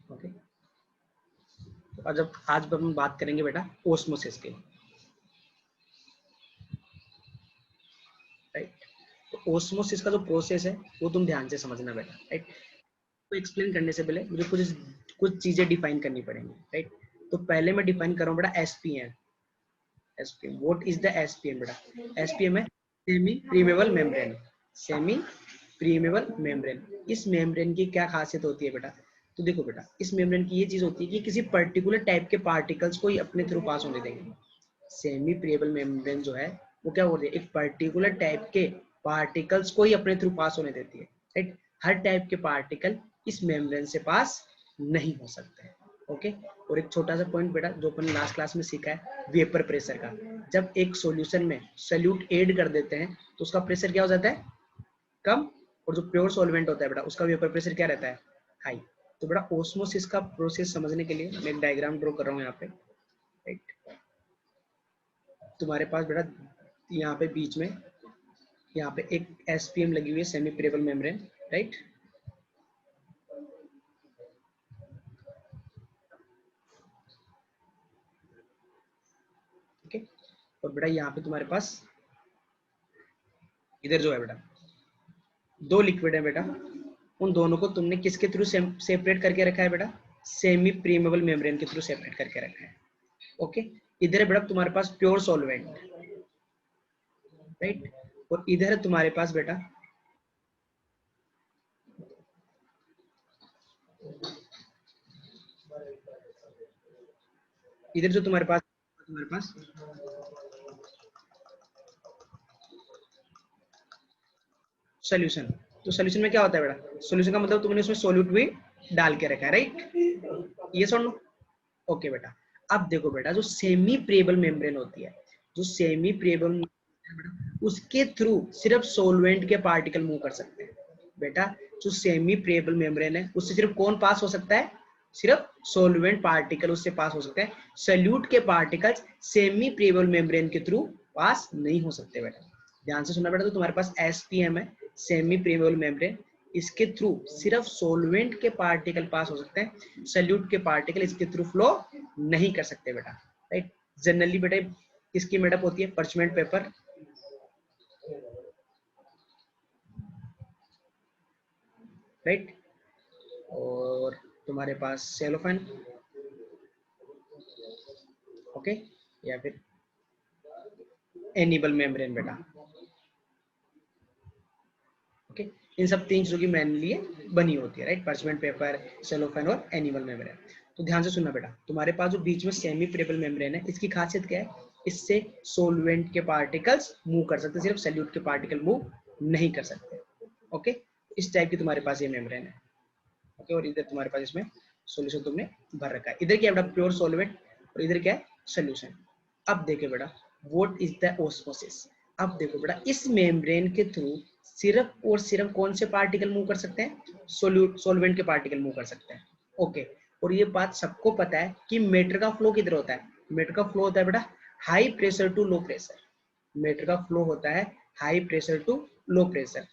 Okay, और जब आज हम बात करेंगे बेटा ओस्मोसिस के, राइट। तो ओस्मोसिस का जो प्रोसेस है वो तुम ध्यान से समझना बेटा, राइट। तो एक्सप्लेन करने से पहले मुझे कुछ चीजें डिफाइन करनी पड़ेंगी, राइट। तो पहले मैं डिफाइन कर रहा हूँ बेटा SPM. SPM, what is the SPM बेटा? एसपीएम है semi preamble membrane. Semi preamble membrane, इस मेम्ब्रेन की क्या खासियत होती है बेटा? तो देखो बेटा, इस मेम्ब्रेन की ये चीज होती है कि किसी पर्टिकुलर टाइप के पार्टिकल्स को ही अपने थ्रू पास होने देंगे। सेमी प्रीमेबल मेम्ब्रेन जो है वो क्या होती है, एक पर्टिकुलर टाइप के पार्टिकल्स को ही अपने थ्रू पास होने देती है, राइट। हर टाइप के पार्टिकल इस मेम्ब्रेन से पास नहीं हो सकते हैं, ओके। और एक छोटा सा पॉइंट बेटा जो अपन लास्ट क्लास में सीखा है, वेपर प्रेशर का। जब एक सॉल्यूशन में सॉल्यूट ऐड कर देते हैं तो उसका प्रेशर क्या हो जाता है, कम, और जो प्योर सॉल्वेंट होता है बेटा उसका वेपर प्रेशर क्या रहता है, हाई। तो बेटा ओस्मोसिस का प्रोसेस समझने के लिए मैं एक डायग्राम ड्रॉ कर रहा हूँ यहाँ पे, राइट। तुम्हारे पास बेटा यहाँ पे बीच में यहाँ पे एक एसपीएम लगी हुई है, semi preamble membrane, right. Okay, और बेटा यहाँ पे तुम्हारे पास इधर जो है बेटा दो लिक्विड है बेटा, उन दोनों को तुमने किसके थ्रू सेपरेट करके रखा है बेटा? सेमी प्रीमेबल मेम्ब्रेन के थ्रू सेपरेट करके रखा है, ओके। इधर है बेटा तुम्हारे पास प्योर सॉल्वेंट, राइट। और इधर है तुम्हारे पास बेटा इधर जो तुम्हारे पास सोल्यूशन। तो सोल्यूशन में क्या होता है बेटा? सोल्यूशन का मतलब तुमने उसमें सोल्यूट भी डाल के रखा है, राइट। ये सुन लो, ओके बेटा। अब देखो बेटा जो सेमी प्रेबल मेम्ब्रेन होती है, जो सेमी प्रेबल उसके थ्रू सिर्फ सोलवेंट के पार्टिकल मूव कर सकते हैं बेटा। जो सेमी प्रेबल मेम्ब्रेन है उससे सिर्फ कौन पास हो सकता है? सिर्फ सोलवेंट पार्टिकल उससे पास हो सकते हैं। सल्यूट के पार्टिकल्स सेमी प्रेबल मेम्ब्रेन के थ्रू पास नहीं हो सकते बेटा। ध्यान से सुनना बेटा। तो तुम्हारे पास एसपीएम है, सेमी प्रेबल मेम्ब्रेन, इसके थ्रू सिर्फ सोलवेंट के पार्टिकल पास हो सकते हैं, सल्यूट के पार्टिकल इसके थ्रू फ्लो नहीं कर सकते बेटा, राइट। जनरली बेटा इसकी मेडअप होती है पर्चमेंट पेपर, राइट। और तुम्हारे पास सेलोफेन, ओके, या फिर एनिबल मेम्ब्रेन बेटा, ओके। इन सब तीन चीजों की मेनली बनी होती है, राइट। पर्चमेंट पेपर, सेलोफेन और एनिमल मेम्ब्रेन। तो ध्यान से सुनना बेटा, तुम्हारे पास जो बीच में सेमी प्रेबल मेम्ब्रेन है इसकी खासियत क्या है? इससे सोलवेंट के पार्टिकल्स मूव कर सकते, सिर्फ सल्यूट के पार्टिकल मूव नहीं कर सकते, ओके। इस टाइप की तुम्हारे पास ये मेम्ब्रेन है, ओके। और इधर तुम्हारे पास इसमें सॉल्यूशन तुमने भर रखा है। इधर क्या है बेटा? प्योर सॉल्वेंट, और इधर क्या है? सॉल्यूशन। अब देखो बेटा व्हाट इज द ऑस्मोसिस। अब देखो बेटा इस मेम्ब्रेन के थ्रू सिर्फ और सिर्फ कौन से पार्टिकल मूव कर सकते हैं? सॉल्वेंट के पार्टिकल मूव कर सकते हैं, ओके। और ये बात सबको पता है कि मेटर का फ्लो किधर होता है? मेटर का फ्लो होता है बेटा high pressure to low pressure. Matter का फ्लो होता है high pressure to low pressure.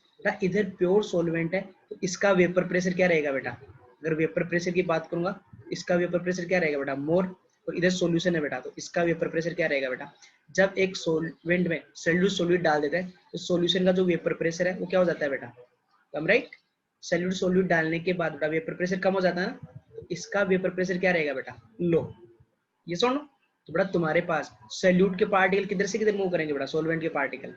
इधर प्योर सॉल्वेंट है तो इसका वेपर प्रेशर क्या रहेगा बेटा? अगर वेपर प्रेशर की बात करूंगा, इसका वेपर प्रेशर क्या रहेगा बेटा? मोर। और इधर सॉल्यूशन है बेटा, तो इसका वेपर प्रेशर क्या रहेगा बेटा? जब एक सॉल्वेंट में सल्यूट सॉल्यूट डाल देते हैं तो सॉल्यूशन का जो वेपर प्रेशर है वो क्या हो जाता है बेटा? कम, राइट। सल्यूट सॉल्यूट डालने के बाद बेटा वेपर प्रेशर कम हो जाता है ना, तो इसका वेपर प्रेशर क्या रहेगा बेटा? लो। ये सुनो, तो बेटा तुम्हारे पास सल्यूट के पार्टिकल किधर से किधर मूव करेंगे बेटा? सॉल्वेंट के पार्टिकल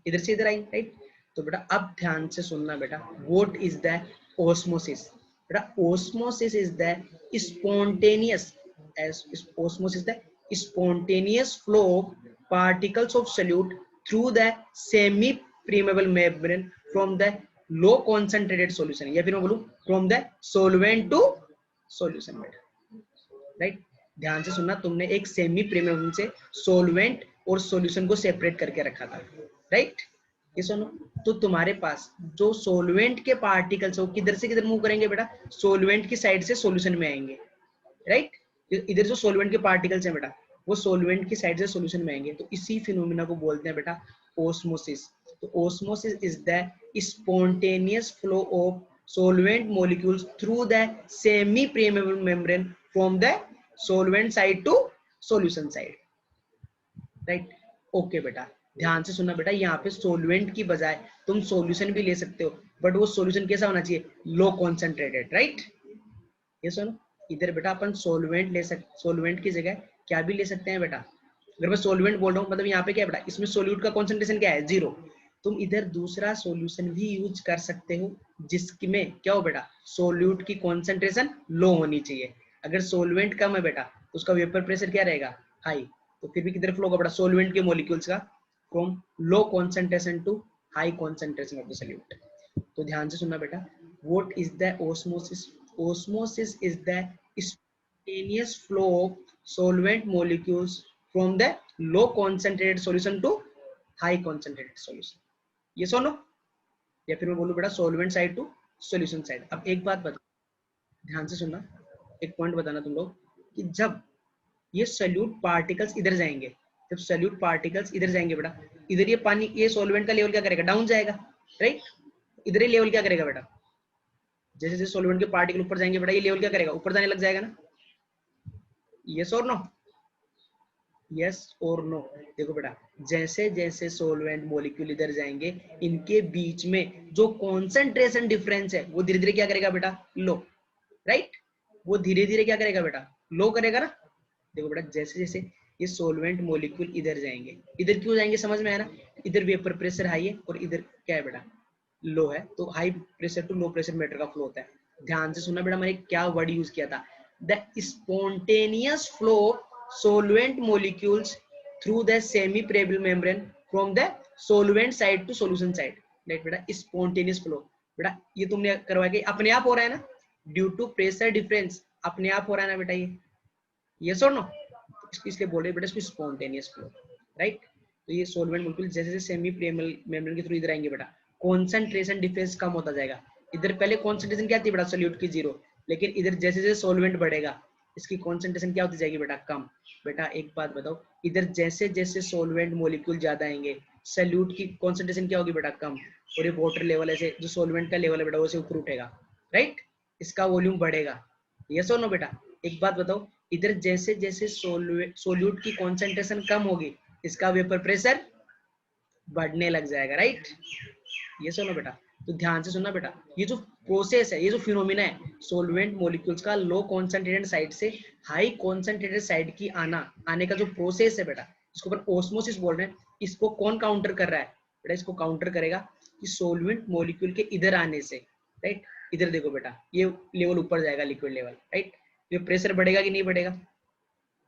इधर से इधर आई, राइट। तो बेटा अब ध्यान से सुनना बेटा, व्हाट इज द ओस्मोसिस। बेटा osmosis is the spontaneous, as osmosis the spontaneous flow of particles of solute through the semi permeable membrane from the low concentrated solution, या फिर मैं बोलूं from the solvent to solution बेटा, right. ध्यान से सुनना, तुमने एक सेमी प्रीमियम से सोलवेंट और सॉल्यूशन को सेपरेट करके रखा था, राइट। ये सुनो, तो तुम्हारे पास जो सोलवेंट के पार्टिकल्स हो किधर से किधर मूव करेंगे बेटा? सोलवेंट की साइड से सॉल्यूशन में आएंगे, राइट। इधर जो सोलवेंट के पार्टिकल्स हैं बेटा वो सोलवेंट की साइड से सॉल्यूशन में आएंगे, तो इसी फिनोमिना को बोलते हैं बेटा ओस्मोसिस। तो osmosis is the spontaneous flow of solvent molecules through the semi permeable membrane from the solvent side to solution side, right? Okay बेटा, ध्यान से सुनना बेटा, यहाँ पे सोलवेंट की बजाय तुम सॉल्यूशन भी ले सकते हो, बट वो सॉल्यूशन कैसा होना चाहिए? लो कॉन्सेंट्रेटेड, राइट? ये सुनो, इधर बेटा अपन सोलवेंट ले सकते, सोलवेंट की जगह क्या भी ले सकते हैं बेटा? अगर मैं सोलवेंट बोल रहा हूँ मतलब यहाँ पे क्या है बेटा, इसमें सोल्यूट का कॉन्सेंट्रेशन क्या है? 0। तुम इधर दूसरा सॉल्यूशन भी यूज कर सकते हो जिसमें क्या हो बेटा, सोल्यूट की कॉन्सेंट्रेशन लो होनी चाहिए। अगर सोलवेंट कम है बेटा तो उसका वेपर प्रेशर क्या रहेगा? हाई। तो फिर भी किधर फ्लो होगा बेटा? सोलवेंट के मॉलिक्यूल्स का from low concentration to high concentration of the solute. तो ध्यान से सुनना बेटा, what is the osmosis? Osmosis is the spontaneous flow of solvent molecules from the low concentrated solution to high concentrated solution. Yes or no? या फिर मैं बोलूं बेटा solvent side to solution side। अब एक बात बता, ध्यान से सुनना, एक पॉइंट बताना तुम लोग कि जब ये सॉल्यूट पार्टिकल्स इधर जाएंगे, जब सॉल्यूट पार्टिकल्स इधर जाएंगे बेटा, इधर ये पानी, ये सॉल्वेंट का लेवल क्या करेगा? डाउन जाएगा, राइट? इधर ये लेवल क्या करेगा बेटा? जैसे जैसे सॉल्वेंट के पार्टिकल ऊपर जाएंगे बेटा, ये लेवल क्या करेगा? ऊपर जाने लग जाएगा ना? यस और नो? यस और नो? देखो बेटा, जैसे जैसे सॉल्वेंट मॉलिक्यूल इधर जाएंगे, इनके बीच में जो कॉन्सेंट्रेशन डिफरेंस है वो धीरे धीरे क्या करेगा बेटा? लो, राइट? वो धीरे धीरे क्या करेगा बेटा? लो करेगा ना? देखो बेटा, जैसे जैसे ये सॉल्वेंट मॉलिक्यूल इधर जाएंगे, इधर क्यों जाएंगे समझ में आया ना? इधर वेपर प्रेशर हाई है और इधर क्या है बेटा? लो है, तो high pressure to low pressure matter का फ्लो होता है। ध्यान से सुनना बेटा, मैंने क्या वर्ड यूज किया था? The spontaneous flow solvent molecules through the semi permeable membrane from the solvent side to solution side, right बेटा? स्पॉन्टेनियस फ्लो बेटा, ये तुमने करवाया कि अपने आप हो रहा है ना? ड्यू टू प्रेशर डिफरेंस अपने आप हो रहा है ना बेटा? ये यस और नो? इसलिए बोल रहे बेटा इसको स्पॉन्टेनियस फ्लो, राइट? तो ये सोलवेंट मॉलिक्यूल जैसे जैसे सेमी परमेबल मेम्ब्रेन के थ्रू इधर आएंगे बेटा, कॉन्सेंट्रेशन डिफरेंस कम होता जाएगा। इधर पहले कॉन्सेंट्रेशन क्या थी बेटा? सोल्यूट की 0, लेकिन इधर जैसे जैसे सोलवेंट बढ़ेगा इसकी कॉन्सेंट्रेशन क्या होती जाएगी बेटा? कम। बेटा एक बात बताओ, इधर जैसे जैसे सोलवेंट मॉलिक्यूल ज्यादा आएंगे, सोल्यूट की कॉन्सेंट्रेशन क्या होगी बेटा? कम। और ये वाटर लेवल ऐसे जो सोलवेंट का लेवल है बेटा वो से ऊपर उठेगा, राइट? इसका वॉल्यूम बढ़ेगा। यस और नो बेटा? एक बात बताओ, इधर जैसे जैसे सोल्यूट की कॉन्सेंट्रेशन कम होगी, इसका वेपर प्रेशर बढ़ने लग जाएगा, राइट? ये सुनो बेटा, तो ध्यान से सुनना बेटा, ये जो प्रोसेस है, ये जो फिनोमिना है सोलवेंट मॉलिक्यूल्स का लो कॉन्सेंट्रेटेड साइड से हाई कॉन्सेंट्रेटेड साइड की आने का जो प्रोसेस है बेटा, इसको अपन ओस्मोसिस बोल रहे हैं। इसको कौन काउंटर कर रहा है बेटा? इसको काउंटर करेगा कि सोलवेंट मॉलिक्यूल के इधर आने से, राइट? इधर देखो बेटा, ये लेवल ऊपर जाएगा, लिक्विड लेवल, राइट? ये प्रेशर बढ़ेगा कि नहीं बढ़ेगा,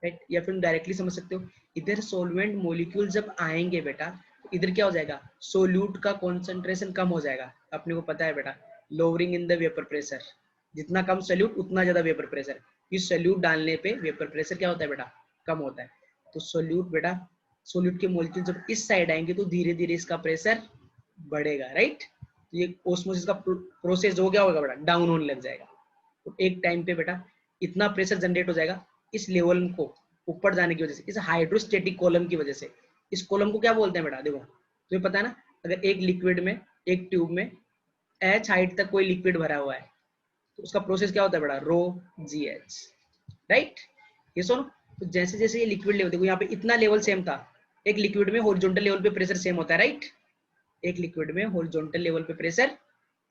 राइट? या फिर डायरेक्टली समझ सकते हो, इधर सोलवेंट मॉलिक्यूल जब आएंगे बेटा, इधर क्या हो जाएगा? सोल्यूट का कॉन्सेंट्रेशन कम हो जाएगा। अपने को पता है बेटा, lowering in the vapour pressure, जितना कम सोल्यूट उतना ज्यादा वेपर प्रेशर। इस सोल्यूट डालने पे वेपर प्रेशर क्या होता है बेटा? कम होता है। तो सोल्यूट बेटा, सोल्यूट के मॉलिक्यूल जब इस साइड आएंगे तो धीरे धीरे इसका प्रेशर बढ़ेगा, राइट? ये ओस्मोसिस का प्रोसेस हो गया होगा बेटा, डाउन होने लग जाएगा। तो एक टाइम पे बेटा इतना प्रेशर जनरेट हो जाएगा इस लेवल को ऊपर जाने की वजह से, इस हाइड्रोस्टेटिक कॉलम की वजह से। इस कॉलम को क्या बोलते हैं बेटा? देखो तुम्हें पता है ना, अगर एक लिक्विड में, एक ट्यूब में h हाइट तक कोई लिक्विड भरा हुआ है तो उसका प्रोसेस क्या होता है बेटा? रो जी एच, राइट? ये सुनो, तो जैसे जैसे ये लिक्विड लेवल, देखो यहाँ पे इतना लेवल सेम था, एक लिक्विड में हॉरिजॉन्टल लेवल पे प्रेशर सेम होता है, राइट? एक लिक्विड में हॉरिजॉन्टल लेवल पे प्रेशर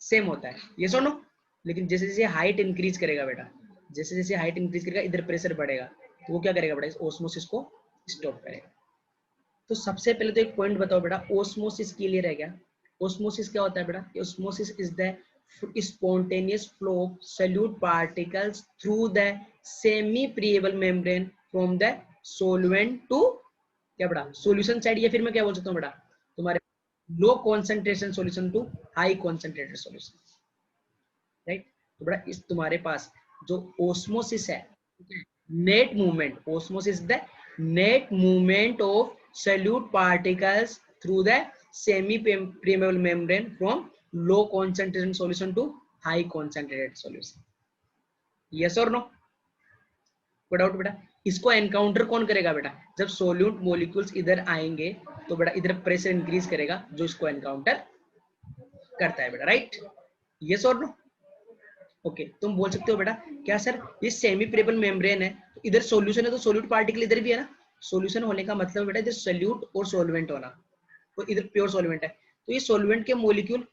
सेम होता है, ये सुनो। लेकिन जैसे जैसे हाइट इंक्रीज करेगा बेटा, जैसे जैसे हाइट इंक्रीज करेगा इधर प्रेशर बढ़ेगा, तो वो क्या करेगा बेटा? इस ओस्मोसिस को स्टॉप करेगा। तो सबसे पहले तो एक पॉइंट बताओ बेटा, ओस्मोसिस क्लियर है क्या? ओस्मोसिस क्या होता है बेटा? Osmosis is the spontaneous flow of solute particles through the semi permeable membrane from the solvent to क्या बेटा? सॉल्यूशन साइड, या फिर मैं क्या बोल सकता हूँ बेटा? तुम्हारे low concentration solution to high concentrated solution, right? तो बेटा इस तुम्हारे पास जो ओस्मोसिस है, net movement, osmosis the net movement of solute particles through the semi permeable membrane from low concentration solution to high concentrated solution. yes or no? कोई doubt बेटा? इसको एनकाउंटर कौन करेगा बेटा? जब सोल्यूट मॉलिक्यूल्स इधर आएंगे तो बेटा इधर प्रेशर इंक्रीज करेगा, जो इसको एनकाउंटर करता है बेटा, राइट? यस और नो? ओके, तुम बोल सकते हो बेटा क्या सर ये सेमी प्रेबल मेम्ब्रेन है, तो इधर सॉल्यूशन है तो सोल्यूट पार्टिकल इधर भी है ना। सॉल्यूशन होने का मतलब बेटा इधर सोल्यूट और सॉल्वेंट होना, तो इधर प्योर सॉल्वेंट है, तो ये सॉल्वेंट के मॉलिक्यूल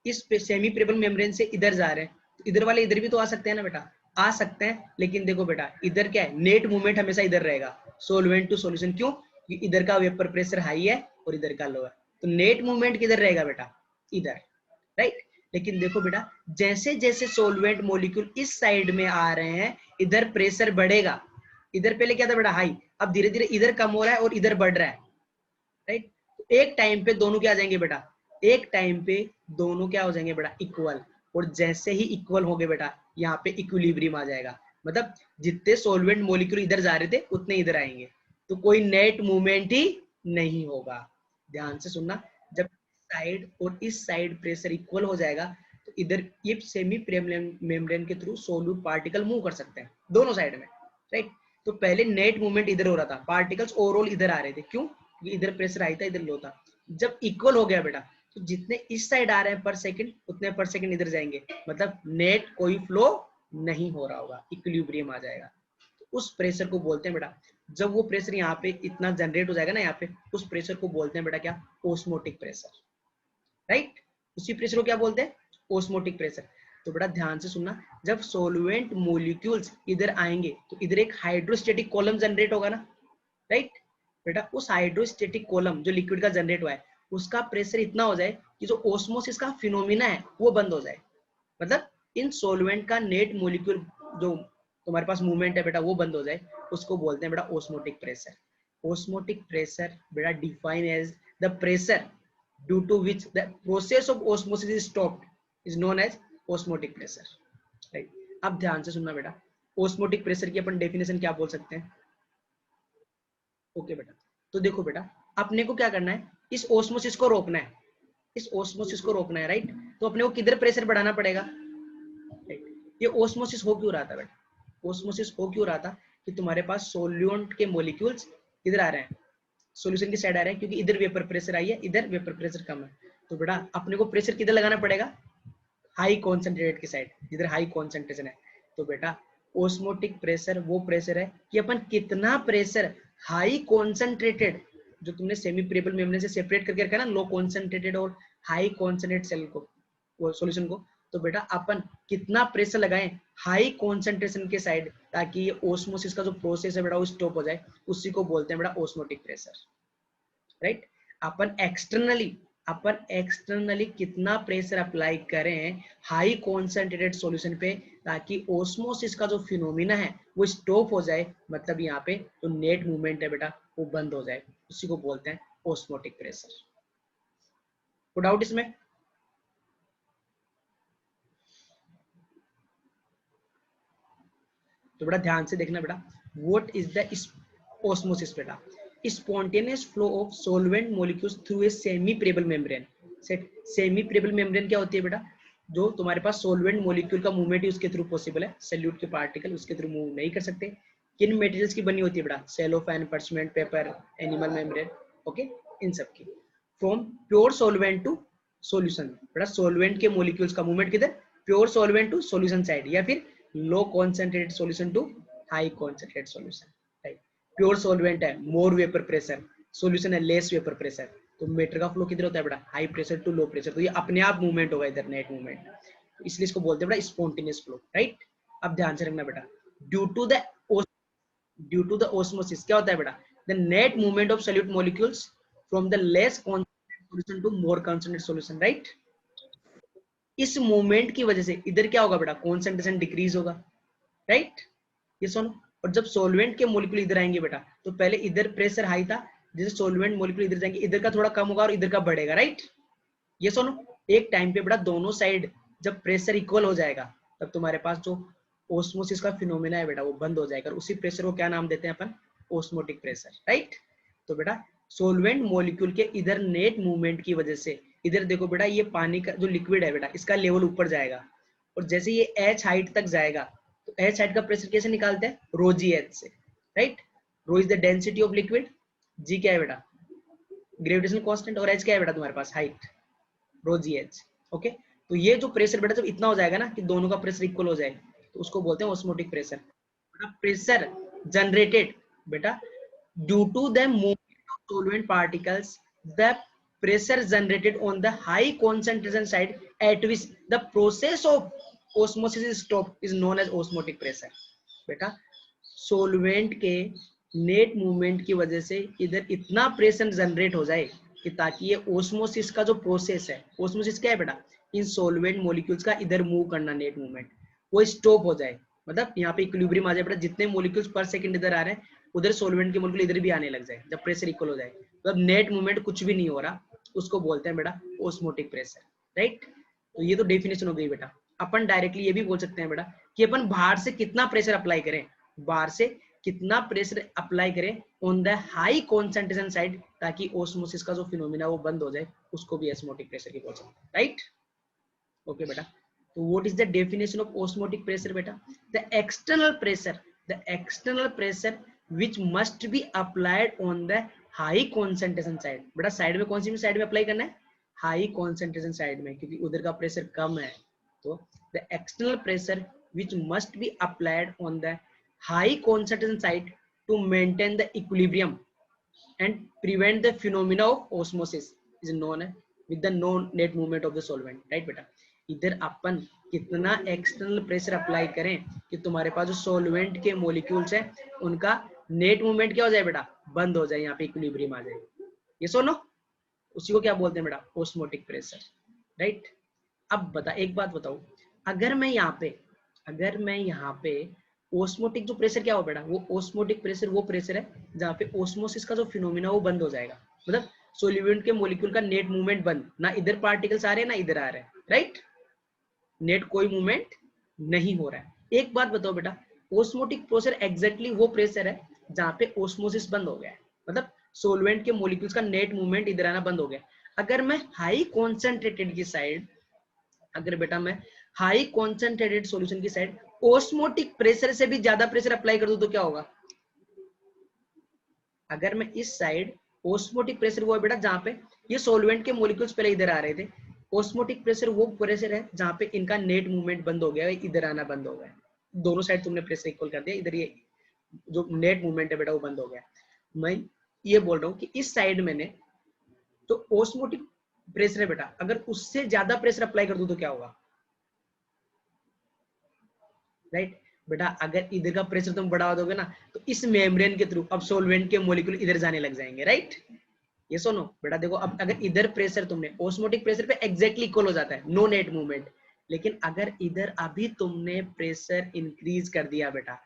इस सेमी प्रेबल मेम्ब्रेन से इधर जा रहे हैं, तो इधर वाले इधर भी तो आ सकते हैं ना बेटा, आ सकते हैं, लेकिन देखो बेटा इधर क्या है, नेट मूवमेंट हमेशा इधर रहेगा, सॉल्वेंट टू सॉल्यूशन। क्यों? क्योंकि इधर का वेपर प्रेशर हाई है और इधर का लो है, तो नेट मूवमेंट किधर रहेगा बेटा, इधर, राइट? लेकिन देखो बेटा जैसे जैसे सॉल्वेंट मॉलिक्यूल इस साइड में आ रहे हैं इधर प्रेशर बढ़ेगा, इधर पहले क्या था बेटा हाई, अब धीरे धीरे इधर कम हो रहा है और इधर बढ़ रहा है, राइट? एक टाइम पे दोनों क्या आ जाएंगे बेटा, एक टाइम पे दोनों क्या हो जाएंगे बेटा, इक्वल। और जैसे ही इक्वल हो गए बेटा यहाँ पे इक्विलिब्रियम आ जाएगा, मतलब जितने सॉल्वेंट मॉलिक्यूल इधर जा रहे थे उतने इधर आएंगे, तो कोई नेट मूवमेंट ही नहीं होगा। ध्यान से सुनना, जब साइड और इस साइड प्रेशर इक्वल हो जाएगा तो इधर ये सेमी मेम्ब्रेन के थ्रू सोल्यूट पार्टिकल मूव कर सकते हैं दोनों साइड में, राइट? तो पहले नेट मूवमेंट इधर हो रहा था, पार्टिकल्स ओवरऑल इधर आ रहे थे, क्यों? क्योंकि इधर प्रेशर हाई था इधर लो था। जब इक्वल हो गया बेटा तो जितने इस साइड आ रहे हैं पर सेकंड उतने पर सेकंड इधर जाएंगे, मतलब नेट कोई फ्लो नहीं हो रहा होगा, इक्विलिब्रियम आ जाएगा। तो उस प्रेशर को बोलते हैं बेटा, जब वो प्रेशर यहाँ पे इतना जनरेट हो जाएगा ना यहाँ पे, उस प्रेशर को बोलते हैं बेटा क्या, ओस्मोटिक प्रेशर, राइट? उसी प्रेशर को क्या बोलते हैं, ओस्मोटिक प्रेशर। तो बेटा ध्यान से सुनना, जब सॉल्वेंट मॉलिक्यूल्स इधर आएंगे तो इधर एक हाइड्रोस्टेटिक कॉलम जनरेट होगा ना, राइट? बेटा उस हाइड्रोस्टेटिक कॉलम जो लिक्विड का जनरेट हुआ है उसका प्रेशर इतना हो जाए कि जो ओस्मोसिस का फिनोमिना है वो बंद हो जाए, मतलब इन सॉल्वेंट का नेट मॉलिक्यूल जो तुम्हारे पास मूवमेंट है बेटा वो बंद हो जाए, उसको बोलते हैं बेटा ओस्मोटिक प्रेशर। ओस्मोटिक प्रेशर बेटा define as the pressure due to which the process of osmosis is stopped is known as osmotic pressure, right? अब ध्यान से सुनना बेटा, ओस्मोटिक प्रेशर की अपन डेफिनेशन क्या बोल सकते हैं? ओके बेटा, तो देखो बेटा अपने को क्या करना है, इस ओस्मोसिस को रोकना है, इस ओस्मोसिस को रोकना है, राइट? तो अपने को किधर प्रेशर बढ़ाना पड़ेगा, राइट? ये ओस्मोसिस हो क्यों रहा था बेटा, ओस्मोसिस हो क्यों रहा था कि तुम्हारे पास सोल्यूट के मॉलिक्यूल्स इधर आ रहे हैं, सॉल्यूशन की साइड आ रहे हैं, क्योंकि इधर वेपर प्रेशर आई है, इधर वेपर प्रेशर कम है, तो बेटा अपने को प्रेशर किधर लगाना पड़ेगा, हाई कॉन्सेंट्रेटेड की साइड, जिधर हाई कॉन्सेंट्रेशन है। तो बेटा ओस्मोटिक प्रेशर वो प्रेशर है कि अपन कितना प्रेशर हाई कॉन्सेंट्रेटेड, जो तुमने सेमी प्रेबल मेम्ब्रेन से सेपरेट करके रखा है ना, लो कॉन्सेंट्रेटेड और हाई कॉन्सेंट्रेटेड सेल को, वो सॉल्यूशन को, तो बेटा अपन कितना प्रेशर लगाएं हाई कॉन्सेंट्रेशन के साइड, ताकि ये ओस्मोसिस का जो प्रोसेस है बेटा वो स्टॉप हो जाए, उसी को बोलते हैं बेटा ओस्मोटिक प्रेशर, राइट? अपन एक्सटर्नली कितना प्रेशर अप्लाई करें हाई कॉन्सेंट्रेटेड सॉल्यूशन पे, ताकि ओस्मोसिस का जो फिनोमिना है वो स्टॉप हो जाए, मतलब यहाँ पे जो नेट मूवमेंट है बेटा वो बंद हो जाए, उसी को बोलते हैं ओस्मोटिक प्रेशर। कोई डाउट इसमें? तो बेटा ध्यान से देखना बेटा, व्हाट इज द osmosis बेटा, spontaneous flow of solvent molecules through a semi permeable membrane। Semi प्रेबल membrane क्या होती है बेटा, जो तुम्हारे पास सोलवेंट मॉलिक्यूल का मूवमेंट है उसके थ्रू पॉसिबल है, सॉल्यूट के पार्टिकल उसके थ्रू मूव नहीं कर सकते। किन मटेरियल्स की बनी होती है बेटा, cellophane, parchment paper, animal membrane, okay, इन सब की। From pure solvent to solution, बेटा सोलवेंट के मॉलिक्यूल्स का मूवमेंट किधर, pure solvent to solution side, या फिर low concentrated solution to high concentrated solution, right? Pure solvent है मोर वेपर प्रेशर, सॉल्यूशन है लेस वेपर प्रेशर, तो मेटर का फ्लो किधर होता है बेटा, high pressure to low pressure, तो ये अपने आप मूवमेंट होगा इधर, नेट मूवमेंट, तो इसलिए इसको बोलते हैं बेटा स्पॉन्टेनियस फ्लो, राइट? अब ध्यान से रखना बेटा, due to the due to the osmosis क्या होता है बेटा, the net movement of solute molecules from the less concentrated solution to more concentrated solution, right? इस मूवमेंट की वजह से इधर क्या होगा बेटा, कॉन्सेंट्रेशन डिक्रीज होगा, राइट? ये सुनो, और जब सॉल्वेंट के मॉलिक्यूल इधर आएंगे बेटा, तो पहले इधर प्रेशर हाई था, जैसे सॉल्वेंट मॉलिक्यूल इधर जाएंगे इधर का थोड़ा कम होगा और इधर का बढ़ेगा, राइट? ये सुनो, एक टाइम पे बेटा दोनों साइड जब प्रेशर इक्वल हो जाएगा तब तुम्हारे पास जो ओस्मोसिस का फिनोमेना है बेटा वो बंद हो जाएगा, उसी प्रेशर को क्या नाम देते हैं अपन, ओस्मोटिक प्रेशर, राइट? तो बेटा सोलवेंट मॉलिक्यूल के इधर नेट मूवमेंट की वजह से इधर देखो बेटा, ये पानी का जो लिक्विड है बेटा इसका लेवल ऊपर जाएगा, और जैसे ये एच हाइट तक जाएगा तो एच हाइट का प्रेशर कैसे निकालते हैं, रो जी एच से, right? Rho is the density of liquid, G क्या है बेटा ग्रेविटेशनल कांस्टेंट, और एच क्या है बेटा तुम्हारे पास हाइट, रो जी एच। ओके, तो ये जो प्रेशर बेटा जब इतना हो जाएगा ना कि दोनों का प्रेशर इक्वल हो जाए तो उसको बोलते हैं ऑस्मोटिक प्रेशर। बेटा प्रेशर जनरेटेड बेटा due to the movement of solvent particles, the pressure generated on the high concentration side at which the process of osmosis is stopped is known as osmotic pressure। बेटा solvent के net movement की वजह से इधर इतना pressure generate हो जाए कि ताकि ये ओस्मोसिस का जो प्रोसेस है, ओस्मोसिस क्या है बेटा, इन सोलवेंट मॉलिक्यूल्स का इधर मूव करना, नेट मूवमेंट वो स्टॉप हो जाए, मतलब यहाँ पे इक्विलिब्रियम आ जाए बेटा, जितने मॉलिक्यूल्स पर सेकंड इधर आ रहे हैं उधर सोलवेंट के मॉलिक्यूल इधर भी आने लग जाए, जब प्रेशर इक्वल हो जाए, मतलब नेट मूवमेंट कुछ भी नहीं हो रहा, उसको बोलते हैं बेटा ओस्मोटिक प्रेशर, राइट। तो ये तो डेफिनेशन हो गई बेटा। अपन डायरेक्टली ये भी बोल सकते हैं बेटा कि अपन बाहर से कितना प्रेशर अप्लाई करें, बाहर से कितना प्रेशर अप्लाई करें on the high concentration side ताकि ओस्मोसिस का जो फिनोमिना वो बंद हो जाए, उसको भी ऑस्मोटिक प्रेशर की बोल सकते हैं, राइट। ओके बेटा, तो what is the definition of osmotic pressure बेटा, the external pressure which must be applied on the high concentration side। बेटा साइड में कौन सी साइड में अप्लाई करना है, हाई कॉन्सेंट्रेशन साइड में, क्योंकि उधर का प्रेशर कम है, तो the external pressure which must be applied on the high concentration side to maintain the equilibrium and prevent the phenomena of osmosis is known with the known net movement of the solvent, right बेटा। इधर अपन कितना external pressure apply करें कि तुम्हारे पास जो solvent के molecules हैं उनका नेट मूवमेंट क्या हो जाए बेटा, बंद हो जाए, यहाँ पे इक्विलिब्रियम आ जाए, ये सुनो, उसी को क्या बोलते हैं बेटा, ओस्मोटिक प्रेशर, राइट। अब बता, एक बात बताओ, अगर मैं यहाँ पे ओस्मोटिक जो प्रेशर क्या हो बेटा, वो ओस्मोटिक प्रेशर वो प्रेशर है जहाँ पे ओस्मोसिस का जो फिनोमिना वो बंद हो जाएगा, मतलब सोल्यूएंट के मॉलिक्यूल का नेट मूवमेंट बंद, ना इधर पार्टिकल्स आ रहे हैं ना इधर आ रहे हैं, राइट, नेट कोई मूवमेंट नहीं हो रहा है। एक बात बताओ बेटा, ओस्मोटिक प्रेशर एग्जैक्टली वो प्रेशर है जहाँ पे ओस्मोसिस बंद हो गया है, मतलब सोलवेंट के मॉलिक्यूल्स का नेट मूवमेंट इधर आना बंद हो गया। अगर मैं हाई कॉन्सेंट्रेटेड की साइड, अगर बेटा मैं हाई कॉन्सेंट्रेटेड सॉल्यूशन की साइड ओस्मोटिक प्रेशर से भी ज्यादा प्रेशर अप्लाई कर दूं तो क्या होगा, अगर मैं इस साइड ओस्मोटिक प्रेशर वो है बेटा जहां पे ये सॉल्वेंट के मॉलिक्यूल्स पहले इधर आ रहे थे, ओस्मोटिक प्रेशर वो प्रेशर है जहां पे इनका नेट मूवमेंट बंद हो गया है, इधर आना बंद हो गया, दोनों साइड तुमने प्रेशर इक्वल कर दिया, इधर ये जो नेट मूवमेंट है बेटा वो बंद हो गया। मैं ये बोल रहा हूँ कि इस साइड मैंने तो ओस्मोटिक प्रेशर है बेटा, अगर उससे ज्यादा प्रेशर अप्लाई कर दूं तो क्या होगा, राइट बेटा, अगर इधर का प्रेशर तुम बढ़ा दोगे ना तो इस मेम्ब्रेन के थ्रू अब सोलवेंट के मॉलिक्यूल इधर जाने लग जाएंगे, राइट। ये सुनो बेटा, देखो अब अगर इधर प्रेशर तुमने ओस्मोटिक प्रेशर पे एग्जैक्टली इक्वल हो जाता है, नो नेट मूवमेंट, लेकिन अगर इधर अभी तुमने प्रेशर इंक्रीज कर दिया बेटा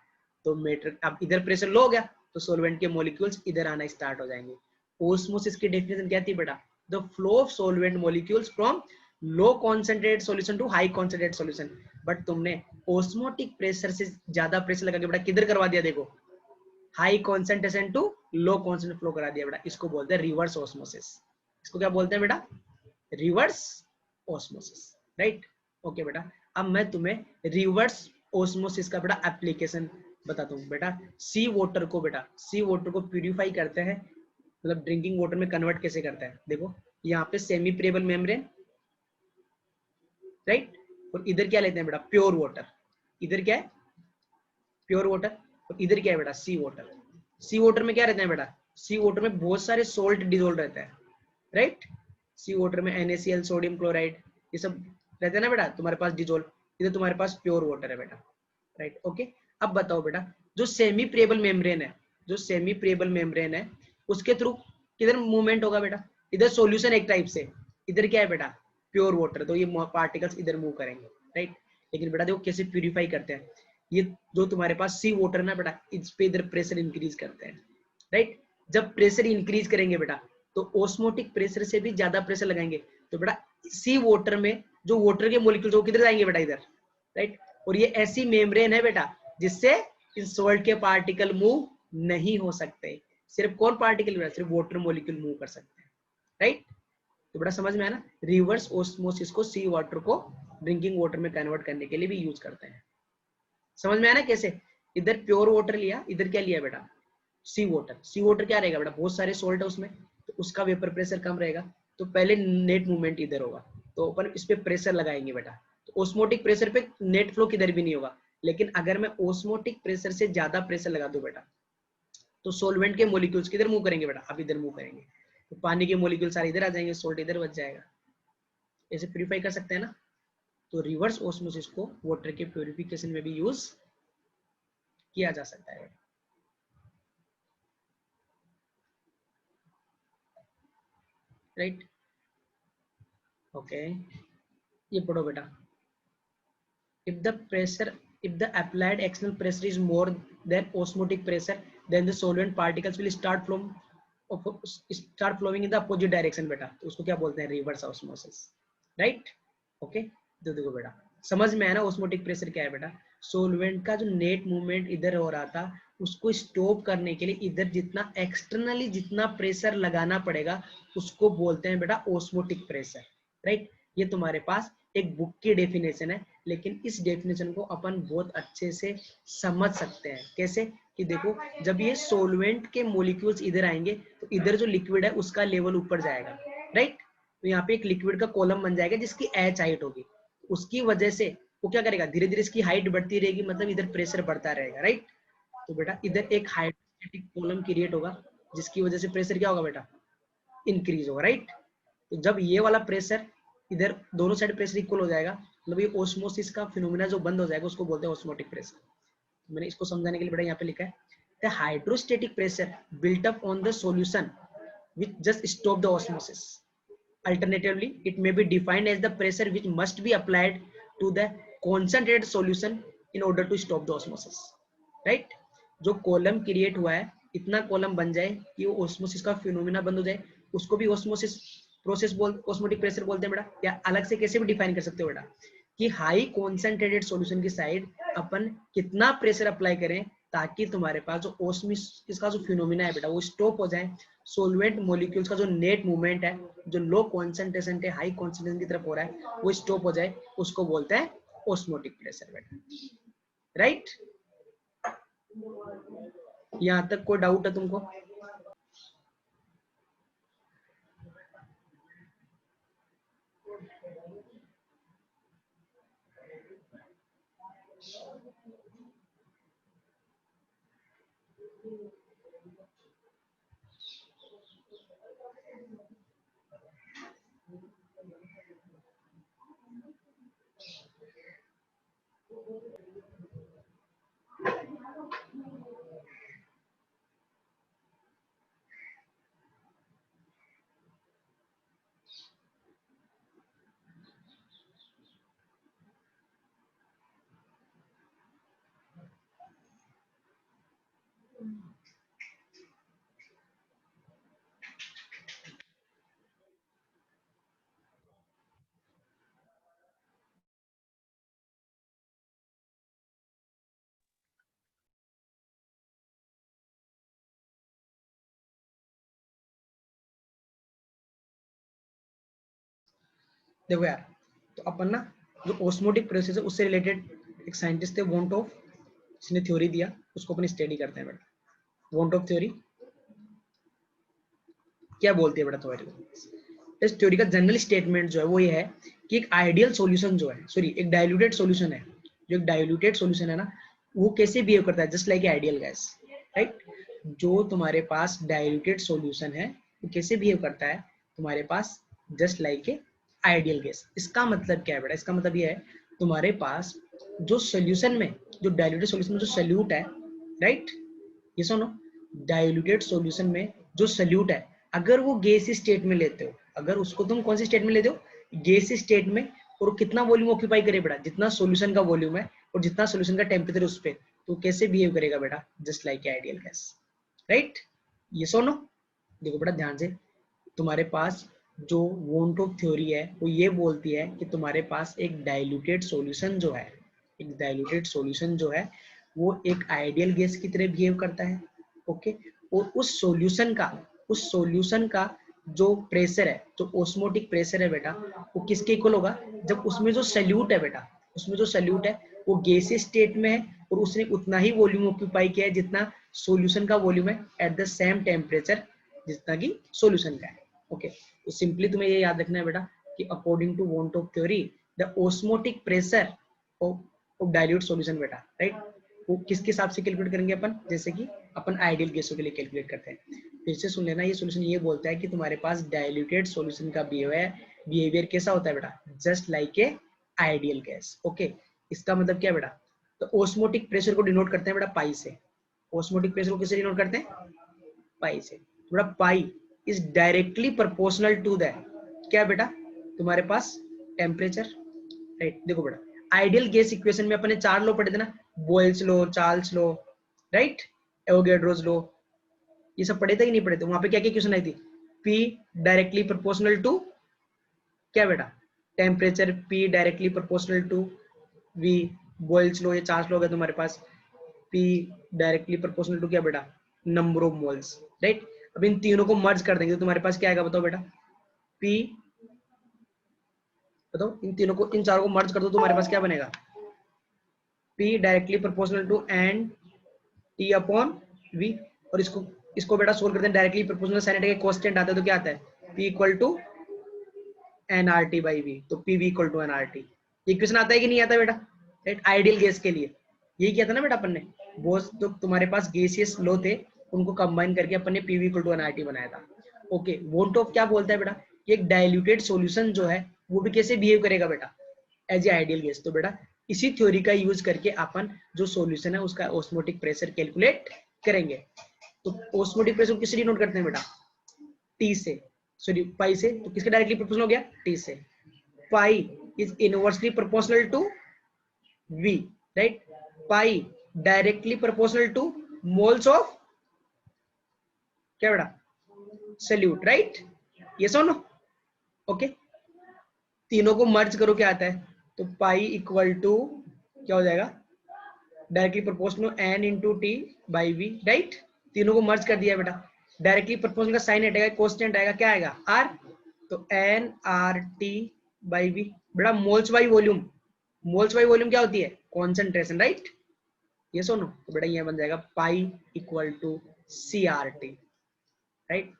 तो मेटर अब इधर प्रेशर लो हो गया तो सोलवेंट के मॉलिक्यूल्स इधर आना स्टार्ट हो जाएंगे। ओस्मोसिस की डेफिनेशन क्या थी बेटा, the flow of solvent molecules from low concentrated solution to high concentrated solution, but तुमने ओस्मोटिक प्रेशर से ज्यादा प्रेशर लगा के बेटा किधर करवा दिया, देखो high concentration to low concentration flow करा दिया बेटा, इसको बोलते हैं रिवर्स ऑस्मोसिस। इसको क्या बोलते हैं बेटा, रिवर्स ऑस्मोसिस, राइट। ओके बेटा, अब मैं तुम्हें रिवर्स ऑस्मोसिस का बेटा एप्लीकेशन बताता हूँ बेटा। सी वाटर को प्यूरिफाई करते हैं, मतलब ड्रिंकिंग वाटर में कन्वर्ट कैसे करता है, देखो यहाँ पे सेमी प्रेबल मेम्ब्रेन, राइट, और इधर क्या लेते हैं बेटा, प्योर वाटर, इधर क्या है प्योर वाटर, और इधर क्या है बेटा, सी वाटर। सी वाटर में क्या रहते हैं बेटा, सी वाटर में बहुत सारे सोल्ट डिजोल्व रहते हैं, राइट, सी वाटर में NaCl, सोडियम क्लोराइड, ये सब रहते हैं ना बेटा तुम्हारे पास डिजोल्व, इधर तुम्हारे पास प्योर वाटर है बेटा, राइट। ओके, अब बताओ बेटा, जो सेमी प्रेबल मेम्ब्रेन है उसके थ्रू किधर मूवमेंट होगा बेटा, इधर सॉल्यूशन एक टाइप से, इधर क्या है बेटा प्योर वाटर, तो ये पार्टिकल्स इधर मूव करेंगे, राइट। लेकिन बेटा देखो कैसे प्यूरिफाई करते हैं, ये जो तुम्हारे पास सी वाटर ना बेटा, इस पे इधर प्रेशर इंक्रीज करते हैं, राइट। जब प्रेशर इंक्रीज करेंगे बेटा तो ओस्मोटिक प्रेशर से भी ज्यादा प्रेशर लगाएंगे, तो बेटा सी वाटर में जो वाटर के मॉलिक्यूल्स वो किधर जाएंगे बेटा, इधर, राइट। और ये ऐसी मेम्ब्रेन है बेटा जिससे इन सॉल्ट के पार्टिकल मूव नहीं हो सकते, सिर्फ कौन पार्टिकल बेटा, सिर्फ वाटर मॉलिक्यूल मूव कर सकते हैं, राइट। तो बेटा समझ में आया ना, रिवर्स ऑस्मोसिस को सी वाटर को ड्रिंकिंग वाटर में कन्वर्ट करने के लिए भी यूज करते हैं। समझ में आया ना कैसे, इधर प्योर वाटर लिया, इधर क्या लिया बेटा, सी वाटर क्या रहेगा बेटा, बहुत सारे सोल्ट है उसमें, तो उसका वेपर प्रेशर कम रहेगा, तो पहले नेट मूवमेंट इधर होगा, तो अपन इस पे प्रेशर लगाएंगे बेटा, तो ओस्मोटिक प्रेशर पे नेट फ्लो किधर भी नहीं होगा। लेकिन अगर मैं ओस्मोटिक प्रेशर से ज्यादा प्रेशर लगा दूं बेटा, तो सोलवेंट के मॉलिक्यूल्स किधर मूव करेंगे बेटा, अब इधर मूव करेंगे, तो पानी के मॉलिक्यूल सारे इधर आ जाएंगे, सोल्ट इधर बच जाएगा। ऐसे प्यूरिफाई कर सकते हैं ना। तो रिवर्स ओस्मोसिस को वाटर के प्यूरिफिकेशन में भी यूज किया जा सकता है। राइट, ओके, ये पढ़ो बेटा। if the pressure if the applied external pressure is more than osmotic pressure, then the solvent particles will start flowing in the opposite direction बेटा, तो उसको क्या बोलते हैं, रिवर्स ऑस्मोसिस। Right, okay. तो देखो बेटा, समझ में आया ना ओस्मोटिक प्रेशर क्या है बेटा। सोलवेंट का जो नेट मूवमेंट इधर हो रहा था उसको स्टॉप करने के लिए इधर जितना एक्सटर्नली जितना प्रेशर लगाना पड़ेगा उसको बोलते हैं बेटा ओस्मोटिक प्रेशर। राइट, ये तुम्हारे पास एक बुक की डेफिनेशन है, लेकिन इस डेफिनेशन को अपन बहुत अच्छे से समझ सकते हैं। कैसे कि देखो, जब ये सोलवेंट के मॉलिक्यूल्स इधर आएंगे तो इधर जो लिक्विड है उसका लेवल ऊपर जाएगा। राइट, तो यहाँ पे एक लिक्विड का कॉलम बन जाएगा जिसकी एच हाइट होगी। उसकी वजह से वो क्या करेगा, धीरे धीरे इसकी हाइट बढ़ती रहेगी, मतलब इधर प्रेशर बढ़ता रहेगा। राइट, तो बेटा इधर एक हाइड्रोस्टैटिक कॉलम क्रिएट होगा जिसकी वजह से प्रेशर क्या होगा बेटा, इंक्रीज होगा। राइट, तो जब ये वाला प्रेशर इधर दोनों साइड प्रेशर इक्वल हो जाएगा, मतलब ये ओस्मोसिस का फिनोमेना जो बंद हो जाएगा उसको बोलते हैं ओस्मोटिक प्रेशर। तो मैंने इसको समझाने के लिए बेटा यहाँ पे लिखा है the hydrostatic pressure built up on the solution which just stop the osmosis. Alternatively, it may be defined as the pressure which must be applied to the concentrated solution in order to stop the osmosis. Right? जो column create हुआ है इतना column बन जाए कि वो osmosis का phenomena बंद हो जाए, उसको भी ऑस्मोसिस प्रोसेस ऑस्मोटिक प्रेशर बोलते हैं बेटा। या अलग से कैसे भी डिफाइन कर सकते हो बेटा कि हाई कॉन्सेंट्रेटेड सॉल्यूशन की साइड अपन कितना प्रेशर अप्लाई करें ताकि तुम्हारे पास जो ऑस्मोसिस का जो फिनोमेना है बेटा वो स्टॉप हो जाए। सोलवेंट मॉलिक्यूल्स का जो नेट मूवमेंट है जो लो कॉन्सेंट्रेशन से हाई कॉन्सेंट्रेशन की तरफ हो रहा है वो स्टॉप हो जाए, उसको बोलते हैं ऑस्मोटिक प्रेशर बेटा। राइट, यहां तक कोई डाउट है तुमको? देखो यार, तो अपन ना जो ऑस्मोटिक प्रोसेस है उससे रिलेटेड एक साइंटिस्ट थे वोंटोफ, इसने थ्योरी दिया, उसको अपन स्टडी करते हैं बेटा। वोंटोफ थ्योरी क्या बोलती है बेटा थ्योरी? इस थ्योरी का जनरल स्टेटमेंट जो है वो ये है कि एक आइडियल सॉल्यूशन जो है, सॉरी एक डाइल्यूटेड सॉल्यूशन है, जो एक डाइल्यूटेड सॉल्यूशन है ना वो कैसे बिहेव करता है, just like ideal gas. Right, जो तुम्हारे पास डाइल्यूटेड सॉल्यूशन है वो कैसे बिहेव करता है तुम्हारे पास, just like a ideal gas. इसका मतलब क्या है बेटा, इसका मतलब ये है तुम्हारे पास जो सोल्यूशन में, जो डाइल्यूटेड सॉल्यूशन में जो सल्यूट है, राइट, ये सुनो, डाइल्यूटेड सॉल्यूशन में जो सल्यूट है अगर वो गैस स्टेट में लेते हो, अगर उसको तुम कौन सी स्टेट में लेते हो, गैस स्टेट में, और कितना वॉल्यूम ऑक्यूपाई करे बेटा, जितना सॉल्यूशन का वॉल्यूम है और जितना सॉल्यूशन का टेम्परेचर उस पे, तो कैसे बिहेव करेगा बेटा, just like ideal gas. Right, ये सुनो, देखो बेटा ध्यान से, तुम्हारे पास जो वोंटोफ थ्योरी है वो ये बोलती है कि तुम्हारे पास एक डाइल्यूटेड सॉल्यूशन जो है, एक डाइल्यूटेड सॉल्यूशन जो है वो एक आइडियल गैस की तरह बिहेव करता है। ओके, और उस सॉल्यूशन का जो प्रेशर है, जो ऑस्मोटिक प्रेशर है बेटा, वो किसके इक्वल होगा, जब उसमें जो सल्यूट है बेटा, उसमें जो सल्यूट है वो गैसीय स्टेट में है और उसने उतना ही वॉल्यूम ऑक्यूपाई किया है जितना सॉल्यूशन का वॉल्यूम है एट द सेम टेम्परेचर जितना कि सॉल्यूशन का है। ओके, तो सिंपली तुम्हें ये याद रखना है बेटा, कि according to van't Hoff theory the osmotic pressure of dilute solution बेटा, राइट। वो किसके हिसाब से कैलकुलेट करेंगे अपन, जैसे कि अपन आइडियल गैसों के लिए कैलकुलेट करते हैं। फिर से सुन लेना, ये सॉल्यूशन ये बोलता है कि तुम्हारे पास डाइल्यूटेड सॉल्यूशन का बिहेवियर कैसा होता है बेटा, just like a ideal gas. Okay, इसका मतलब क्या है बेटा, तो ऑस्मोटिक प्रेशर को डिनोट करते हैं बेटा पाई से। ऑस्मोटिक प्रेशर को किससे डिनोट करते हैं, पाई से। बेटा pi is directly proportional to the क्या बेटा, तुम्हारे पास टेम्परेचर, राइट। देखो बेटा, आइडियल गैस इक्वेशन में अपने 4 लॉ पढ़े थे ना, Boyle's law, Charles law, right, Avogadro's law, ये सब पढ़े थे कि नहीं पढ़े थे? वहां पे क्या क्या इक्वेशन आई थी, P डायरेक्टली प्रोपोर्शनल टू क्या बेटा, temperature, P directly proportional to V, Boyle's law, ये चार्ल्स लॉ है तुम्हारे पास, P डायरेक्टली प्रोपोर्शनल टू क्या बेटा, नंबर ऑफ मोल्स, राइट। अब इन तीनों को मर्ज कर देंगे तो तुम्हारे पास क्या आएगा बताओ बेटा, P, बताओ इन तीनों को, इन चारों को मर्ज कर दो तो तुम्हारे पास क्या बनेगा, P directly proportional to n T upon V। और इसको बेटा सोल्व करते हैं, डायरेक्टली प्रोपोर्शनल साइन का कांस्टेंट आता है तो क्या आता है, P equal to nRT by V, तो PV equal to nRT। Equation आता है कि नहीं आता बेटा, राइट, आइडियल गैस के लिए यही किया था ना बेटा अपन ने, वो तो तुम्हारे पास गैसियस लो थे, उनको कंबाइन करके अपन ने PV इक्वल टू nRT बनाया था। ओके, वॉन्ट ऑफ क्या बोलता है बेटा, एक डाइल्यूटेड सॉल्यूशन जो है वो भी कैसे बिहेव करेगा बेटा, एज ए आइडियल गैस। तो बेटा इसी थ्योरी का यूज करके अपन जो सॉल्यूशन है उसका ऑस्मोटिक प्रेशर कैलकुलेट करेंगे। तो ऑस्मोटिक प्रेशर किससे डिनोट करते हैं बेटा, T से, सॉरी पाई से, तो किसके डायरेक्टली प्रोपोर्शनल हो गया, T से। Pi is inversely proportional to V, right, pi directly proportional to moles of क्या बेटा, सॉल्यूट, राइट, ये सो नो। ओके, तीनों को मर्ज करो क्या आता है, तो पाई इक्वल टू क्या हो जाएगा, directly proportional n into T by V, right. तीनों को मर्ज कर दिया बेटा, डायरेक्टली प्रोपोर्शनल का साइन हटेगा, कांस्टेंट आएगा, क्या आएगा, r, तो n r t बाई वी। बेटा moles by volume, moles by volume क्या होती है, कॉन्सेंट्रेशन, राइट, ये सुनो। तो बेटा ये बन जाएगा pi equal to CRT, right.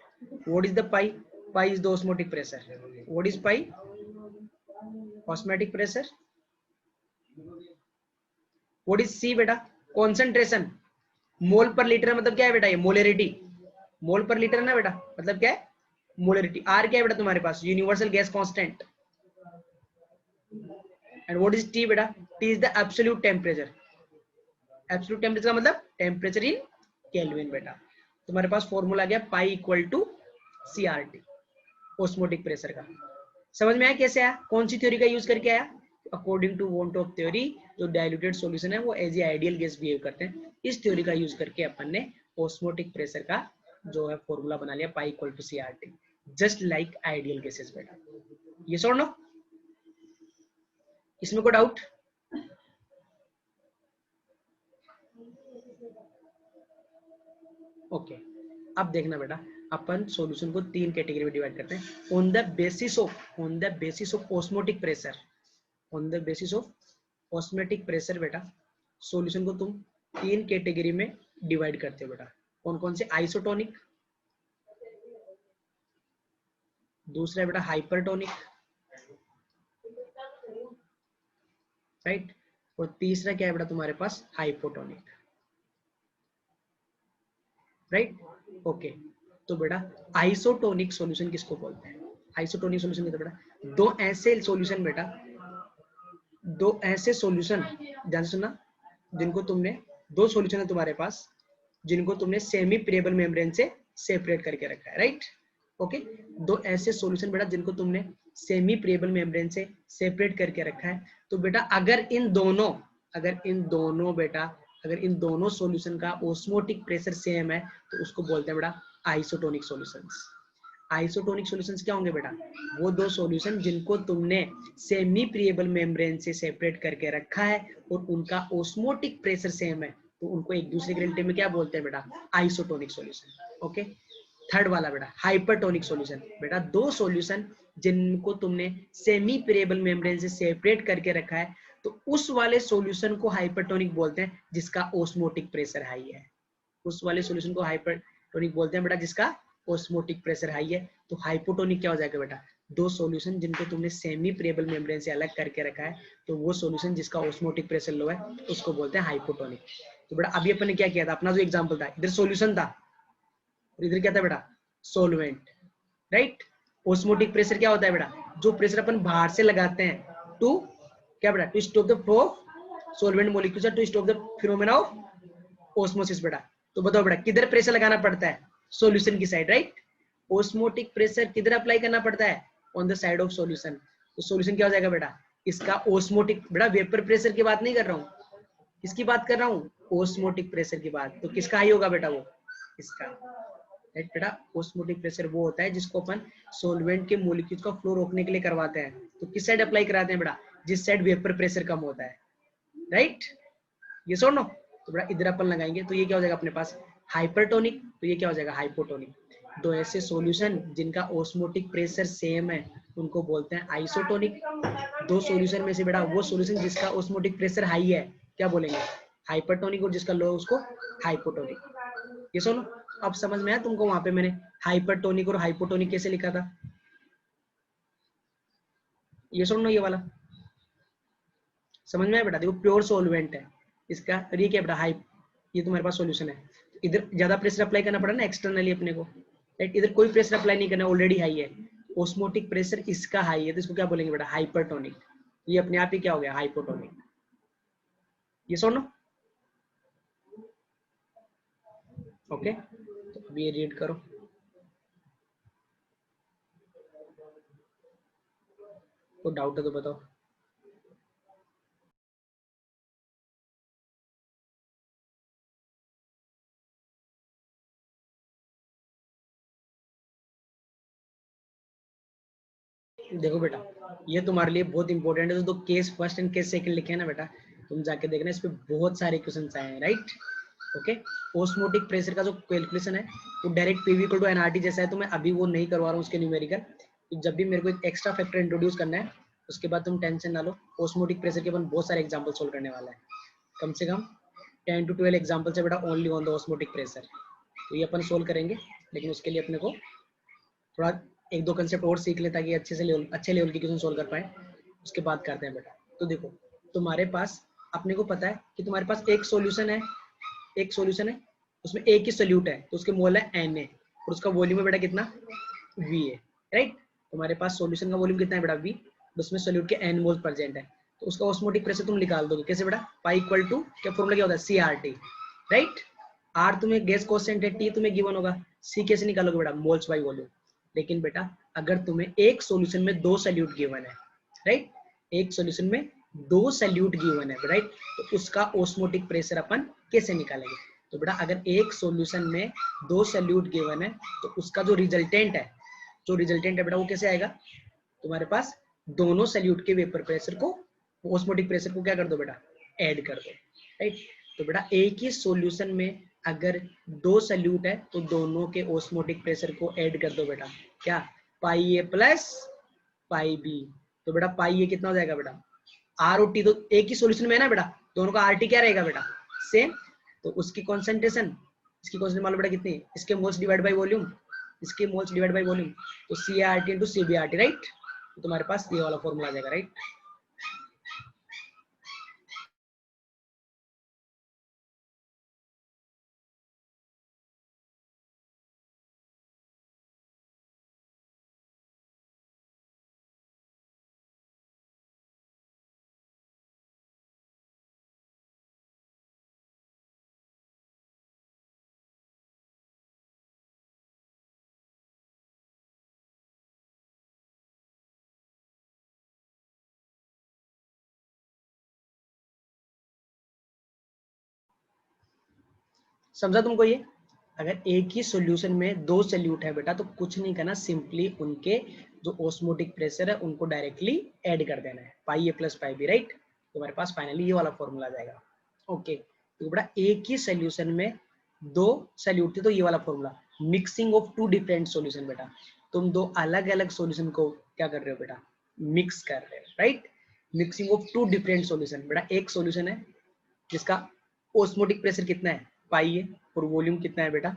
What is the pi, pi is the osmotic pressure, what is pi, osmotic pressure. What is C बेटा, कॉन्सेंट्रेशन, मोल पर लीटर मतलब क्या है बेटा, ये मोलरिटी, मोल पर लीटर है ना बेटा, मतलब क्या है, मोलरिटी। R क्या है बेटा तुम्हारे पास, universal gas constant. And what is T बेटा, T is the absolute temperature, absolute temperature का मतलब टेम्परेचर इन केल्विन बेटा। तुम्हारे पास फॉर्मूला आ गया pi equal to CRT, osmotic pressure का। समझ में आया कैसे आया, कौन सी थ्योरी का यूज करके आया, according to van't Hoff theory जो डाइल्यूटेड सॉल्यूशन है वो as a ideal gas behave करते हैं। इस थ्योरी का यूज करके अपन ने ऑस्मोटिक प्रेशर का जो है फॉर्मूला बना लिया, pi equal to CRT, just like ideal gases बेटा। ये सॉल्व नो, इसमें कोई डाउट, ओके। अब देखना बेटा, अपन सॉल्यूशन को 3 कैटेगरी में डिवाइड करते हैं, on the basis of osmotic pressure, on the basis of osmotic pressure बेटा सॉल्यूशन को तुम 3 कैटेगरी में डिवाइड करते हो बेटा। कौन कौन से, आइसोटोनिक, दूसरा है बेटा हाइपरटोनिक, राइट, और तीसरा क्या है बेटा तुम्हारे पास, हाइपोटोनिक, राइट। ओके, तो बेटा आइसोटोनिक सॉल्यूशन किसको बोलते हैं, आइसोटोनिक सॉल्यूशन तो बेटा दो ऐसे सॉल्यूशन बेटा, दो ऐसे सॉल्यूशन, ध्यान से सुनना, जिनको तुमने, दो सॉल्यूशन है तुम्हारे पास जिनको तुमने सेमी प्रेबल मेम्ब्रेन से सेपरेट करके रखा है, राइट। ओके, दो ऐसे सॉल्यूशन बेटा जिनको तुमने सेमी प्रेबल मेम्ब्रेन से सेपरेट करके रखा है। तो बेटा अगर इन दोनों बेटा, अगर इन दोनों सॉल्यूशन का ऑस्मोटिक प्रेशर सेम है तो उसको बोलते हैं बेटा आइसोटोनिक सॉल्यूशंस। आइसोटोनिक सॉल्यूशंस क्या होंगे बेटा, वो दो सॉल्यूशन जिनको तुमने सेमी प्रिएबल मेम्ब्रेन से सेपरेट करके रखा है और उनका ऑस्मोटिक प्रेशर सेम है, तो उनको एक दूसरे के रिलेटिव में क्या बोलते हैं बेटा, आइसोटोनिक सॉल्यूशन। ओके, थर्ड वाला बेटा हाइपरटोनिक सॉल्यूशन, बेटा दो सॉल्यूशन जिनको तुमने सेमी प्रिएबल मेम्ब्रेन से सेपरेट करके रखा है, तो उस वाले सॉल्यूशन को हाइपरटोनिक बोलते हैं जिसका ऑस्मोटिक प्रेशर हाई है। उस वाले सॉल्यूशन को हाइपरटोनिक बोलते हैं बेटा जिसका ऑस्मोटिक प्रेशर हाई है। तो हाइपोटोनिक क्या हो जाएगा बेटा, दो सॉल्यूशन जिनको तुमने सेमी प्रेबल मेम्ब्रेन से अलग करके रखा है, तो वो सॉल्यूशन जिसका ऑस्मोटिक प्रेशर लो है उसको बोलते हैं हाइपोटोनिक। तो बेटा अभी अपन ने क्या किया था, अपना जो एग्जांपल था, इधर सॉल्यूशन था और इधर क्या था बेटा, सॉल्वेंट, राइट। ऑस्मोटिक प्रेशर क्या होता है बेटा, जो प्रेशर अपन बाहर से लगाते हैं टू क्या बेटा, to stop the flow of solvent molecules, to stop the phenomena of osmosis बेटा। तो बताओ बेटा किधर प्रेशर लगाना पड़ता है, सॉल्यूशन की साइड, राइट। ऑस्मोटिक प्रेशर किधर अप्लाई करना पड़ता है, on the side of solution. तो सॉल्यूशन क्या हो जाएगा बेटा, इसका ऑस्मोटिक, बेटा वेपर प्रेशर की बात नहीं कर रहा हूँ, किसकी बात कर रहा हूँ, ऑस्मोटिक प्रेशर की बात। तो किसका हाई होगा बेटा, वो इसका, राइट बेटा। ऑस्मोटिक प्रेशर वो होता है जिसको अपन सॉल्वेंट के मॉलिक्यूल्स का फ्लो रोकने के लिए करवाते हैं। तो किस साइड अप्लाई कराते हैं बेटा, जिस साइड वेपर प्रेशर कम होता है, राइट। ये सुनो, तो बेटा इधर अपन लगाएंगे तो ये क्या हो जाएगा अपने पास, हाइपरटोनिक। तो ये क्या हो जाएगा, हाइपोटोनिक। दो ऐसे सॉल्यूशन जिनका ऑस्मोटिक प्रेशर सेम है उनको बोलते हैं आइसोटोनिक। दो सॉल्यूशन में से बेटा वो सॉल्यूशन जिसका ऑस्मोटिक प्रेशर हाई है क्या बोलेंगे, हाइपरटोनिक, और जिसका लो है उसको हाइपोटोनिक। ये सुनो, अब समझ में आया तुमको, वहां पे मैंने हाइपरटोनिक और हाइपोटोनिक कैसे लिखा था, ये सुनो ये वाला समझ में आया बेटा। देखो प्योर सॉल्वेंट है इसका, और ये क्या बेटा हाई, ये तुम्हारे पास सॉल्यूशन है। इधर ज्यादा प्रेशर अप्लाई करना पड़ा ना एक्सटर्नली अपने को, राइट। इधर कोई प्रेशर अप्लाई नहीं करना, ऑलरेडी हाई है। ऑस्मोटिक प्रेशर इसका हाई है तो इसको क्या बोलेंगे बेटा, हाइपरटोनिक। ये अपने आप ही क्या हो गया, हाइपोटोनिक। ये सुनो, ओके। तो अब ये रीड करो, तो डाउट है तो बताओ। देखो बेटा ये तुम्हारे लिए बहुत इंपॉर्टेंट है, तो case first and case second लिखे हैं ना बेटा, तुम जाके देखना, इस पे बहुत सारे क्वेश्चंस आए हैं, राइट। ओके, ऑस्मोटिक प्रेशर का जो कैलकुलेशन है वो direct PV equal to nRT जैसा है, तो मैं अभी वो नहीं करवा रहा हूँ उसके न्यूमेरिकल। तो जब भी मेरे को एक एक्स्ट्रा फैक्टर इंट्रोड्यूस करना है उसके बाद तुम टेंशन ना लो, ऑस्मोटिक प्रेशर के अपन बहुत सारे एग्जाम्पल सोल्व करने वाला है, कम से कम 10 to 12 एग्जाम्पल से बेटा, only on the osmotic pressure. तो ये अपन सोल्व करेंगे, लेकिन उसके लिए अपने को थोड़ा एक दो कंसेप्ट और सीख ले ताकि अच्छे लेवल की क्वेश्चन सोल्व कर पाए, उसके बाद करते हैं बेटा। तो देखो तुम्हारे पास, अपने को पता है कि तुम्हारे पास एक सॉल्यूशन है, एक सॉल्यूशन है उसमें एक ही सोल्यूट है, तो उसके मोल है Na और उसका वॉल्यूम है बेटा कितना, V है, राइट। तुम्हारे पास सॉल्यूशन का वॉल्यूम कितना है बेटा, V, उसमें सोल्यूट के N मोल प्रेजेंट है, तो उसका ऑस्मोटिक प्रेशर तुम निकाल दोगे कैसे बेटा, पाई इक्वल टू, क्या फॉर्मूला क्या होता है, CRT, राइट। R तुम्हें गैस कांस्टेंट है, T तुम्हें गिवन होगा, C कैसे निकालोगे बेटा, मोल्स बाई वॉल्यूम। लेकिन बेटा अगर तुम्हें एक सॉल्यूशन में दो सोल्यूट गिवन है, राइट, एक सॉल्यूशन में दो सोल्यूट गिवन है, राइट, तो उसका ऑस्मोटिक प्रेशर अपन कैसे निकालेंगे। तो बेटा अगर एक सॉल्यूशन में दो सोल्यूट गिवन है तो उसका जो रिजल्टेंट है, बेटा वो कैसे आएगा, तुम्हारे पास दोनों सोल्यूट के वेपर प्रेशर को, ऑस्मोटिक प्रेशर को क्या कर दो बेटा, ऐड कर दो, राइट। तो बेटा एक ही सॉल्यूशन में अगर दो सोल्यूट है तो दोनों के ऑस्मोटिक प्रेशर को ऐड कर दो बेटा, क्या, पाई ए प्लस पाई बी। तो बेटा पाई ए कितना हो जाएगा बेटा, आर और टी, तो एक ही सॉल्यूशन में है ना बेटा, दोनों का आर टी क्या रहेगा बेटा, सेम। तो उसकी कॉन्सेंट्रेशन, इसकी कॉन्सेंट्रेशन मालूम बेटा कितनी, इसके मोल्स डिवाइड बाई वॉल्यूम, इसके मोल्स डिवाइड बाई वॉल्यूम, तो C R T into C B R T, right. तो तुम्हारे पास ये वाला फॉर्मूला आ जाएगा, राइट। समझा तुमको ये, अगर एक ही सॉल्यूशन में दो सोल्यूट है बेटा तो कुछ नहीं करना, सिंपली उनके जो ऑस्मोटिक प्रेशर है उनको डायरेक्टली ऐड कर देना है, पाई A plus pi B, right. तुम्हारे पास फाइनली ये वाला फॉर्मूला आ जाएगा, ओके। तो बेटा एक ही सोल्यूशन में दो सोल्यूट थे तो ये वाला formula, mixing of two different solution बेटा, तुम दो अलग अलग सॉल्यूशन को क्या कर रहे हो बेटा, मिक्स कर रहे हो, right. Mixing of two different solution, बेटा एक सॉल्यूशन है जिसका ऑस्मोटिक प्रेशर कितना है, पाई है, और वॉल्यूम कितना है बेटा,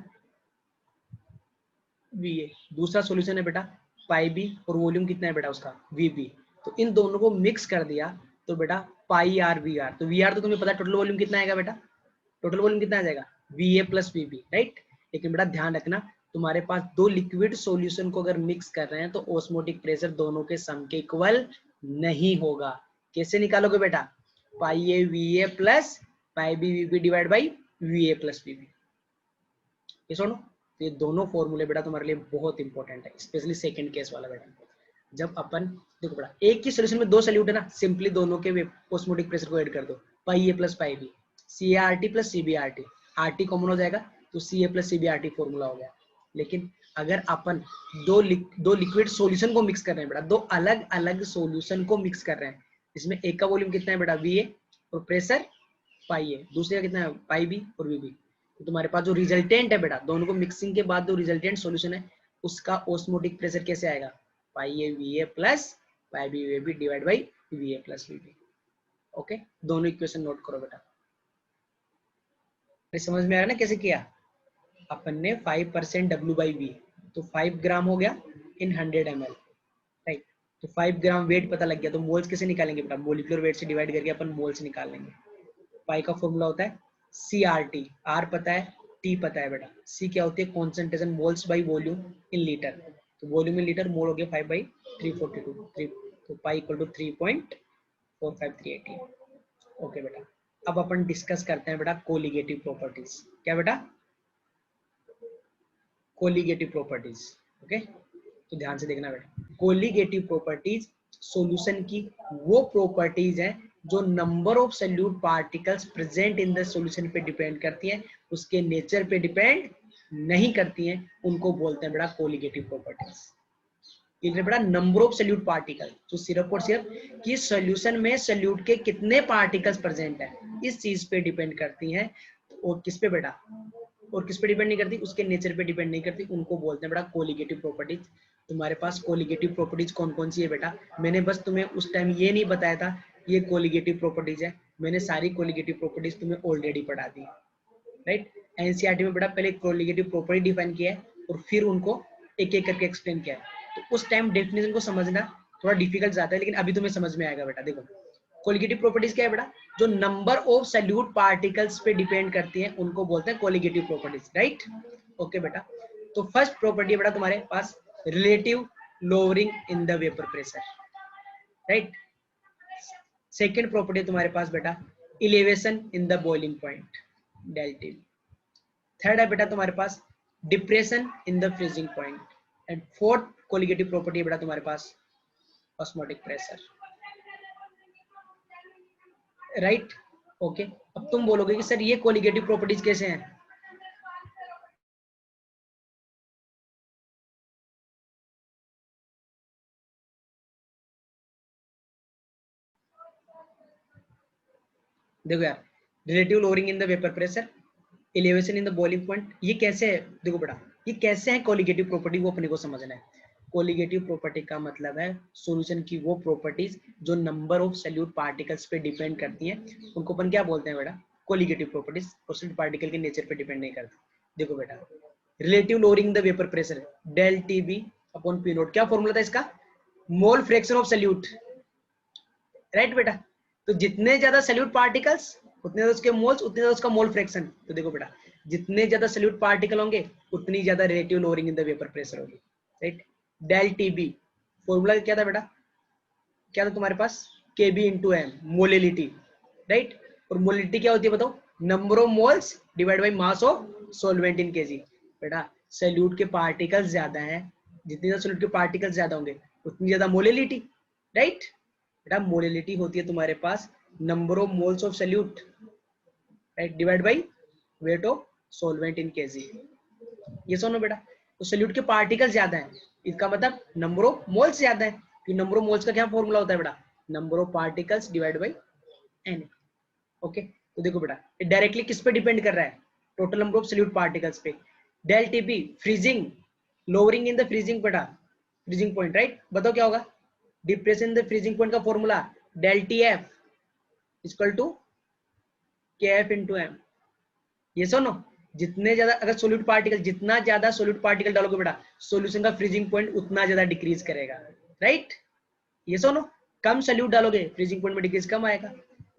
वी है। दूसरा सॉल्यूशन है बेटा पाई बी और वॉल्यूम कितना है बेटा उसका वी बी। तो इन दोनों को मिक्स कर दिया तो बेटा पाई आर वी आर। तो वी आर तो तुम्हें पता है टोटल वॉल्यूम कितना आएगा बेटा, टोटल वॉल्यूम कितना आ जाएगा V A plus V B, right. लेकिन बेटा ध्यान रखना तुम्हारे पास दो लिक्विड सॉल्यूशन को अगर मिक्स कर रहे हैं तो ऑस्मोटिक प्रेशर दोनों के सम के इक्वल नहीं होगा। कैसे निकालोगे बेटा, pi A V A plus pi B V B divide by V A plus V B. ये सुनो, तो ये दोनों फॉर्मूले बेटा तुम्हारे लिए बहुत इंपॉर्टेंट है, स्पेशली सेकंड केस वाला बेटा। जब अपन देखो बेटा एक ही सॉल्यूशन में दो सॉल्यूट है ना, सिंपली दोनों के ऑस्मोटिक प्रेशर को ऐड कर दो, pi A plus pi B, C A R T plus C B R T, R T common हो जाएगा तो C A plus C B R T formula हो गया। लेकिन अगर अपन दो लिक्विड सॉल्यूशन को मिक्स कर रहे हैं बेटा, दो अलग अलग सॉल्यूशन को मिक्स कर रहे हैं, इसमें एक का वॉल्यूम कितना है बेटा वी ए और प्रेशर पाई ए, दूसरे का कितना है पाई बी और वी बी। तो तुम्हारे पास जो रिजल्टेंट है बेटा दोनों को मिक्सिंग के बाद जो रिजल्टेंट सॉल्यूशन है उसका ऑस्मोटिक प्रेशर कैसे आएगा, pi A V A plus pi B V B divide by V A plus V B. Okay, दोनों इक्वेशन नोट करो बेटा। समझ में आ रहा है ना कैसे किया अपन ने 5% डब्ल्यू बाई वी, तो 5 ग्राम हो गया इन 100 ml, राइट। तो 5 ग्राम वेट पता लग गया, तो मोल्स कैसे निकालेंगे बेटा, मोलिकुलर वेट से डिवाइड करके अपन मोल्स निकाल लेंगे। पाई का फॉर्मूला होता है सी आर टी, आर पता है टी पता है बेटा, सी क्या होती है concentration moles by volume in litre, तो वॉल्यूम इन लीटर मोल हो गया 5/342, तो पाई इक्वल टू 3.4538। ओके बेटा, अब अपन डिस्कस करते हैं बेटा कोलिगेटिव प्रॉपर्टीज। क्या बेटा, कोलिगेटिव प्रॉपर्टीज। ओके, तो ध्यान से देखना बेटा, कोलिगेटिव प्रॉपर्टीज सॉल्यूशन की वो प्रॉपर्टीज हैं जो number of solute particles present in the solution पे डिपेंड करती है, उसके नेचर पे डिपेंड नहीं करती हैं, उनको बोलते हैं बेटा कोलिगेटिव प्रॉपर्टीज। क्लियर बेटा, नंबर ऑफ सॉल्यूट पार्टिकल, तो सिर्फ और सिर्फ कि सॉल्यूशन में सॉल्यूट के कितने पार्टिकल्स प्रेजेंट है इस चीज पे डिपेंड करती हैं। और किस पे बेटा, और किस पे डिपेंड नहीं करती, उसके नेचर पे डिपेंड नहीं करती, उनको बोलते हैं बेटा कोलिगेटिव प्रॉपर्टीज। तुम्हारे पास कोलिगेटिव प्रॉपर्टीज कौन कौन सी है बेटा, मैंने बस तुम्हें उस टाइम ये नहीं बताया था ये कोलिगेटिव प्रॉपर्टीज है, मैंने सारी कोलिगेटिव प्रॉपर्टीज तुम्हें ऑलरेडी पढ़ा दी, राइट। एनसीईआरटी में बेटा पहले कोलिगेटिव प्रॉपर्टी डिफाइन किया है और फिर उनको एक एक करके एक्सप्लेन किया है, तो उस टाइम डेफिनेशन को समझना थोड़ा डिफिकल्ट जाता है, लेकिन अभी तुम्हें समझ में आएगा बेटा। देखो कोलिगेटिव प्रॉपर्टीज क्या है बेटा, जो नंबर ऑफ सॉल्यूट पार्टिकल्स पे डिपेंड करती हैं उनको बोलते हैं कोलिगेटिव प्रॉपर्टीज, राइट। ओके बेटा, तो फर्स्ट प्रॉपर्टी है बेटा तुम्हारे पास relative lowering in the vapour pressure, right. Second property तुम्हारे पास बेटा elevation in the boiling point, delta. Third है बेटा तुम्हारे पास depression in the freezing point, and fourth colligative property है बेटा तुम्हारे पास ऑस्मोटिक प्रेशर, राइट। ओके, अब तुम बोलोगे कि सर ये कोलिगेटिव प्रॉपर्टीज कैसे हैं, देखो यार, relative lowering in the vapour pressure, elevation in the boiling point, ये कैसे है, देखो बेटा ये कैसे है कोलिगेटिव प्रॉपर्टी, वो अपने को समझना है। कोलिगेटिव प्रॉपर्टी का मतलब है सॉल्यूशन की वो प्रॉपर्टीज जो नंबर ऑफ सॉल्यूट पार्टिकल्स पे डिपेंड करती हैं, उनको अपन क्या बोलते हैं बेटा कोलिगेटिव प्रॉपर्टीज, सॉल्यूट पार्टिकल के नेचर पे डिपेंड नहीं करती। देखो बेटा relative lowering the vapour pressure del T B upon P naught, क्या फॉर्मूला था इसका, mole fraction of solute, right बेटा। तो जितने ज्यादा सॉल्यूट पार्टिकल्स उतने ज्यादा उसके मोल्स, उतने ज्यादा उसका मोल फ्रैक्शन। तो देखो बेटा जितने ज्यादा सॉल्यूट पार्टिकल होंगे उतनी ज्यादा relative lowering in the vapour pressure होगी, right. Del T B formula क्या था बेटा, क्या था तुम्हारे पास के B into M, molality, right. और मोलिलिटी क्या होती है बताओ, number of moles divide by mass of solvent in KG. बेटा सॉल्यूट के पार्टिकल्स ज्यादा हैं, जितने ज्यादा सॉल्यूट के पार्टिकल्स ज्यादा होंगे उतनी ज्यादा मोलिलिटी, राइट। बेटा मोलिलिटी होती है तुम्हारे पास number of moles of solute, right, divide by weight of solvent in KG. ये सुनो बेटा, तो सॉल्यूट के पार्टिकल्स ज्यादा हैं, इसका मतलब नंबर ऑफ मोल्स ज्यादा है, कि नंबर ऑफ मोल्स का क्या फॉर्मूला होता है बेटा, number of particles divide by N. Okay, तो देखो बेटा ये डायरेक्टली किस पे डिपेंड कर रहा है, total number of solute particles पे। Del TP freezing lowering in the freezing बेटा, फ्रीजिंग पॉइंट, राइट। बताओ क्या होगा, depression in the freezing point का formula del T F equal to K F into M. ये सुनो, जितने ज्यादा अगर सोल्यूट पार्टिकल, जितना ज्यादा सोल्यूट पार्टिकल डालोगे बेटा सॉल्यूशन का फ्रीजिंग पॉइंट उतना ज्यादा डिक्रीज करेगा, राइट। ये सुनो, कम सोल्यूट डालोगे फ्रीजिंग पॉइंट में डिक्रीज कम आएगा,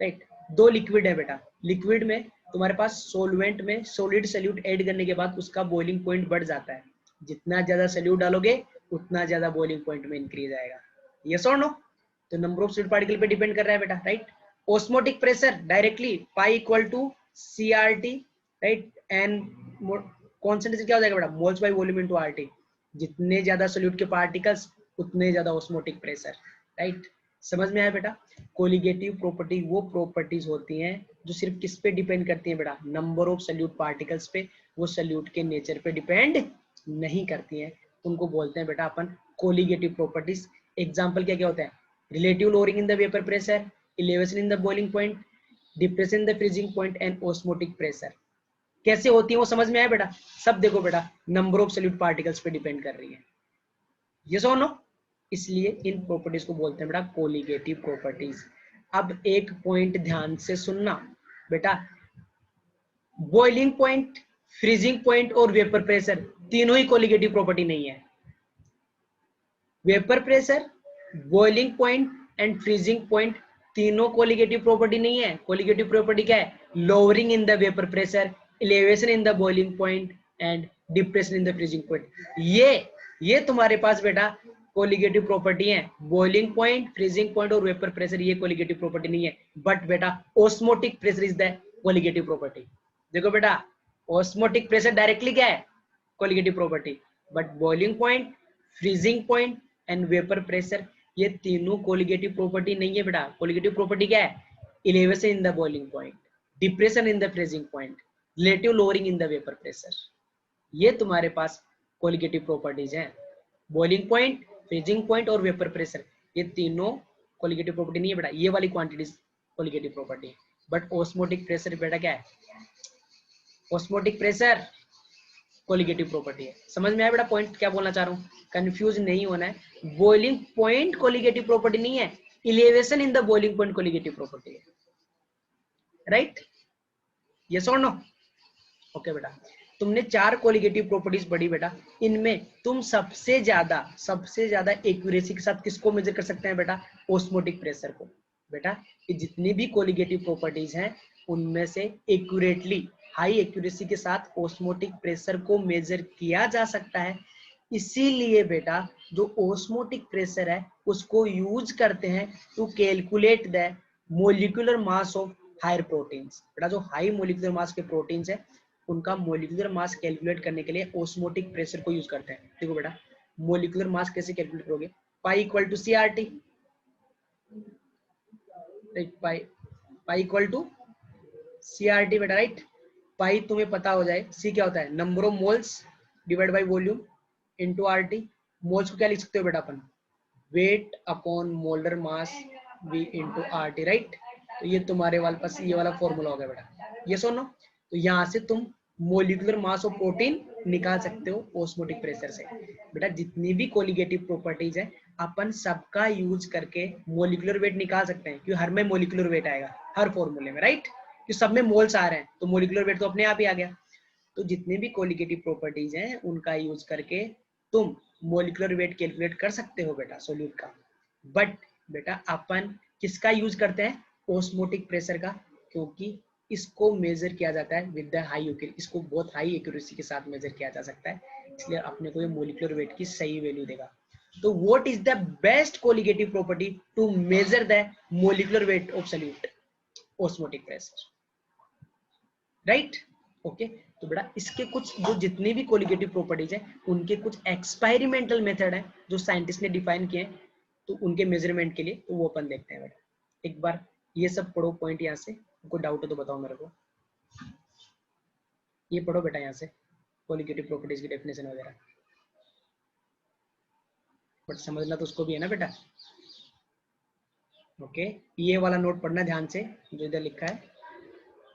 राइट। दो लिक्विड है बेटा, लिक्विड में तुम्हारे पास सोलवेंट में सॉलिड सोल्यूट ऐड करने के बाद उसका बॉइलिंग पॉइंट बढ़ जाता है, जितना ज्यादा सोल्यूट डालोगे उतना ज्यादा बॉइलिंग पॉइंट में इंक्रीज आएगा, यस और नो। तो नंबर ऑफ सोल्यूट पार्टिकल पे डिपेंड कर रहा है बेटा, right. Osmotic pressure directly pi equal to CRT, right, and concentration क्या हो जाएगा बेटा, moles by volume into RT। जितने ज्यादा सोल्यूट के पार्टिकल्स उतने ज्यादा ऑस्मोटिक प्रेशर, राइट। समझ में आया बेटा। कोलिगेटिव प्रॉपर्टी वो प्रॉपर्टीज होती हैं जो सिर्फ किस पे डिपेंड करती हैं बेटा, नंबर ऑफ सोल्यूट पार्टिकल्स पे, वो सोल्यूट के नेचर पे डिपेंड नहीं करती हैं, उनको बोलते हैं बेटा अपन कोलिगेटिव प्रॉपर्टीज। एग्जांपल क्या क्या होता है, relative lowering in the vapour pressure, elevation in the boiling point, depression in the freezing point and osmotic pressure. कैसे होती है वो समझ में आया बेटा, सब देखो बेटा नंबर ऑफ सोल्यूट पार्टिकल्स पे डिपेंड कर रही है, यस और नो। इसलिए इन प्रॉपर्टीज को बोलते हैं बेटा कोलिगेटिव प्रॉपर्टीज। अब एक पॉइंट ध्यान से सुनना बेटा, बॉइलिंग पॉइंट, फ्रीजिंग पॉइंट और वेपर प्रेशर तीनों ही कोलिगेटिव प्रॉपर्टी नहीं है। Vapour pressure, boiling point and freezing point तीनों कोलिगेटिव प्रॉपर्टी नहीं है। कोलिगेटिव प्रॉपर्टी क्या है, lowering in the vapour pressure, elevation in the boiling point and depression in the freezing point. ये तुम्हारे पास बेटा कोलिगेटिव प्रॉपर्टी है। बॉइलिंग पॉइंट, फ्रीजिंग पॉइंट और वेपर प्रेशर ये कोलिगेटिव प्रॉपर्टी नहीं है, बट बेटा osmotic pressure is the colligative property. देखो बेटा ऑस्मोटिक प्रेशर डायरेक्टली क्या है, colligative property, but boiling point, freezing point and vapour pressure ये तीनों कोलिगेटिव प्रॉपर्टी नहीं है बेटा। कोलिगेटिव प्रॉपर्टी क्या है, elevation in the boiling point, depression in the freezing point, relative lowering in the vapour pressure, ये तुम्हारे पास कोलिगेटिव प्रॉपर्टीज हैं। बॉइलिंग पॉइंट, फ्रीजिंग पॉइंट और वेपर प्रेशर ये तीनों कोलिगेटिव प्रॉपर्टी नहीं है बेटा, ये वाली क्वांटिटीज कोलिगेटिव प्रॉपर्टी है। बट ऑस्मोटिक प्रेशर बेटा क्या है, ऑस्मोटिक प्रेशर कोलिगेटिव प्रॉपर्टी है। समझ में आया बेटा पॉइंट क्या बोलना चाह रहा हूँ, कंफ्यूज नहीं होना है। बॉइलिंग पॉइंट कोलिगेटिव प्रॉपर्टी नहीं है, elevation in the boiling point colligative property है, राइट, यस और नो। ओके बेटा, तुमने 4 कोलिगेटिव प्रॉपर्टीज पढ़ी बेटा, इनमें तुम सबसे ज्यादा एक्यूरेसी के साथ किसको मेजर कर सकते हैं बेटा, ऑस्मोटिक प्रेशर को। बेटा ये जितनी भी कोलिगेटिव प्रॉपर्टीज हैं उनमें से एक्यूरेटली हाई एक्यूरेसी के साथ ऑस्मोटिक प्रेशर को मेजर किया जा सकता है। इसीलिए बेटा जो ऑस्मोटिक प्रेशर है उसको यूज करते हैं to calculate the molecular mass of higher proteins. बेटा जो हाई मोलिकुलर मास के प्रोटीन्स है उनका मोलिकुलर मास कैलकुलेट करने के लिए ऑस्मोटिक प्रेशर को यूज करते हैं। देखो बेटा मोलिकुलर मास कैसे कैलकुलेट करोगे, pi equal to CRT, pi equal to CRT बेटा, राइट। पाई तुम्हें पता हो जाए, सी क्या होता है, number of moles divide by volume into RT। Moles को क्या लिख सकते हो बेटा अपन, weight upon molar mass V into RT, right. तो ये तुम्हारे वाले पास ये वाला फॉर्मूला हो गया बेटा, ये सुनो। तो यहाँ से तुम मोलिकुलर मास ऑफ प्रोटीन निकाल सकते हो ऑस्मोटिक प्रेशर से। बेटा जितनी भी कोलिगेटिव प्रॉपर्टीज है अपन सबका यूज करके मोलिकुलर वेट निकाल सकते हैं, क्योंकि हर में मोलिकुलर वेट आएगा हर फॉर्मूले में, राइट, कि सब में मोल्स आ रहे हैं तो मोलिकुलर वेट तो अपने आप ही आ गया। तो जितने भी कोलिगेटिव प्रॉपर्टीज हैं उनका यूज करके तुम मोलिकुलर वेट कैलकुलेट कर सकते हो बेटा सोल्यूट का। बट बेटा अपन किसका यूज करते हैं, ऑस्मोटिक प्रेशर का, क्योंकि इसको मेजर किया जाता है विद द हाई, इसको बहुत हाई एक्यूरेसी के साथ मेजर किया जा सकता है, इसलिए अपने को ये मोलिकुलर वेट की सही वैल्यू देगा। तो what is the best colligative property to measure the molecular weight of solute, osmotic pressure, right. Okay, तो बेटा इसके कुछ जो जितनी भी कोलिगेटिव प्रॉपर्टीज है उनके कुछ एक्सपेरिमेंटल मेथड है जो साइंटिस्ट ने डिफाइन किए हैं, तो उनके मेजरमेंट के लिए तो वो अपन देखते हैं बेटा। एक बार ये सब पढ़ो पॉइंट, यहाँ से कोई डाउट है तो बताओ मेरे को। ये पढ़ो बेटा यहाँ से कोलिगेटिव प्रॉपर्टीज की डेफिनेशन वगैरह, बट समझना तो उसको भी है ना बेटा। ओके, ये वाला नोट पढ़ना ध्यान से जो इधर लिखा है,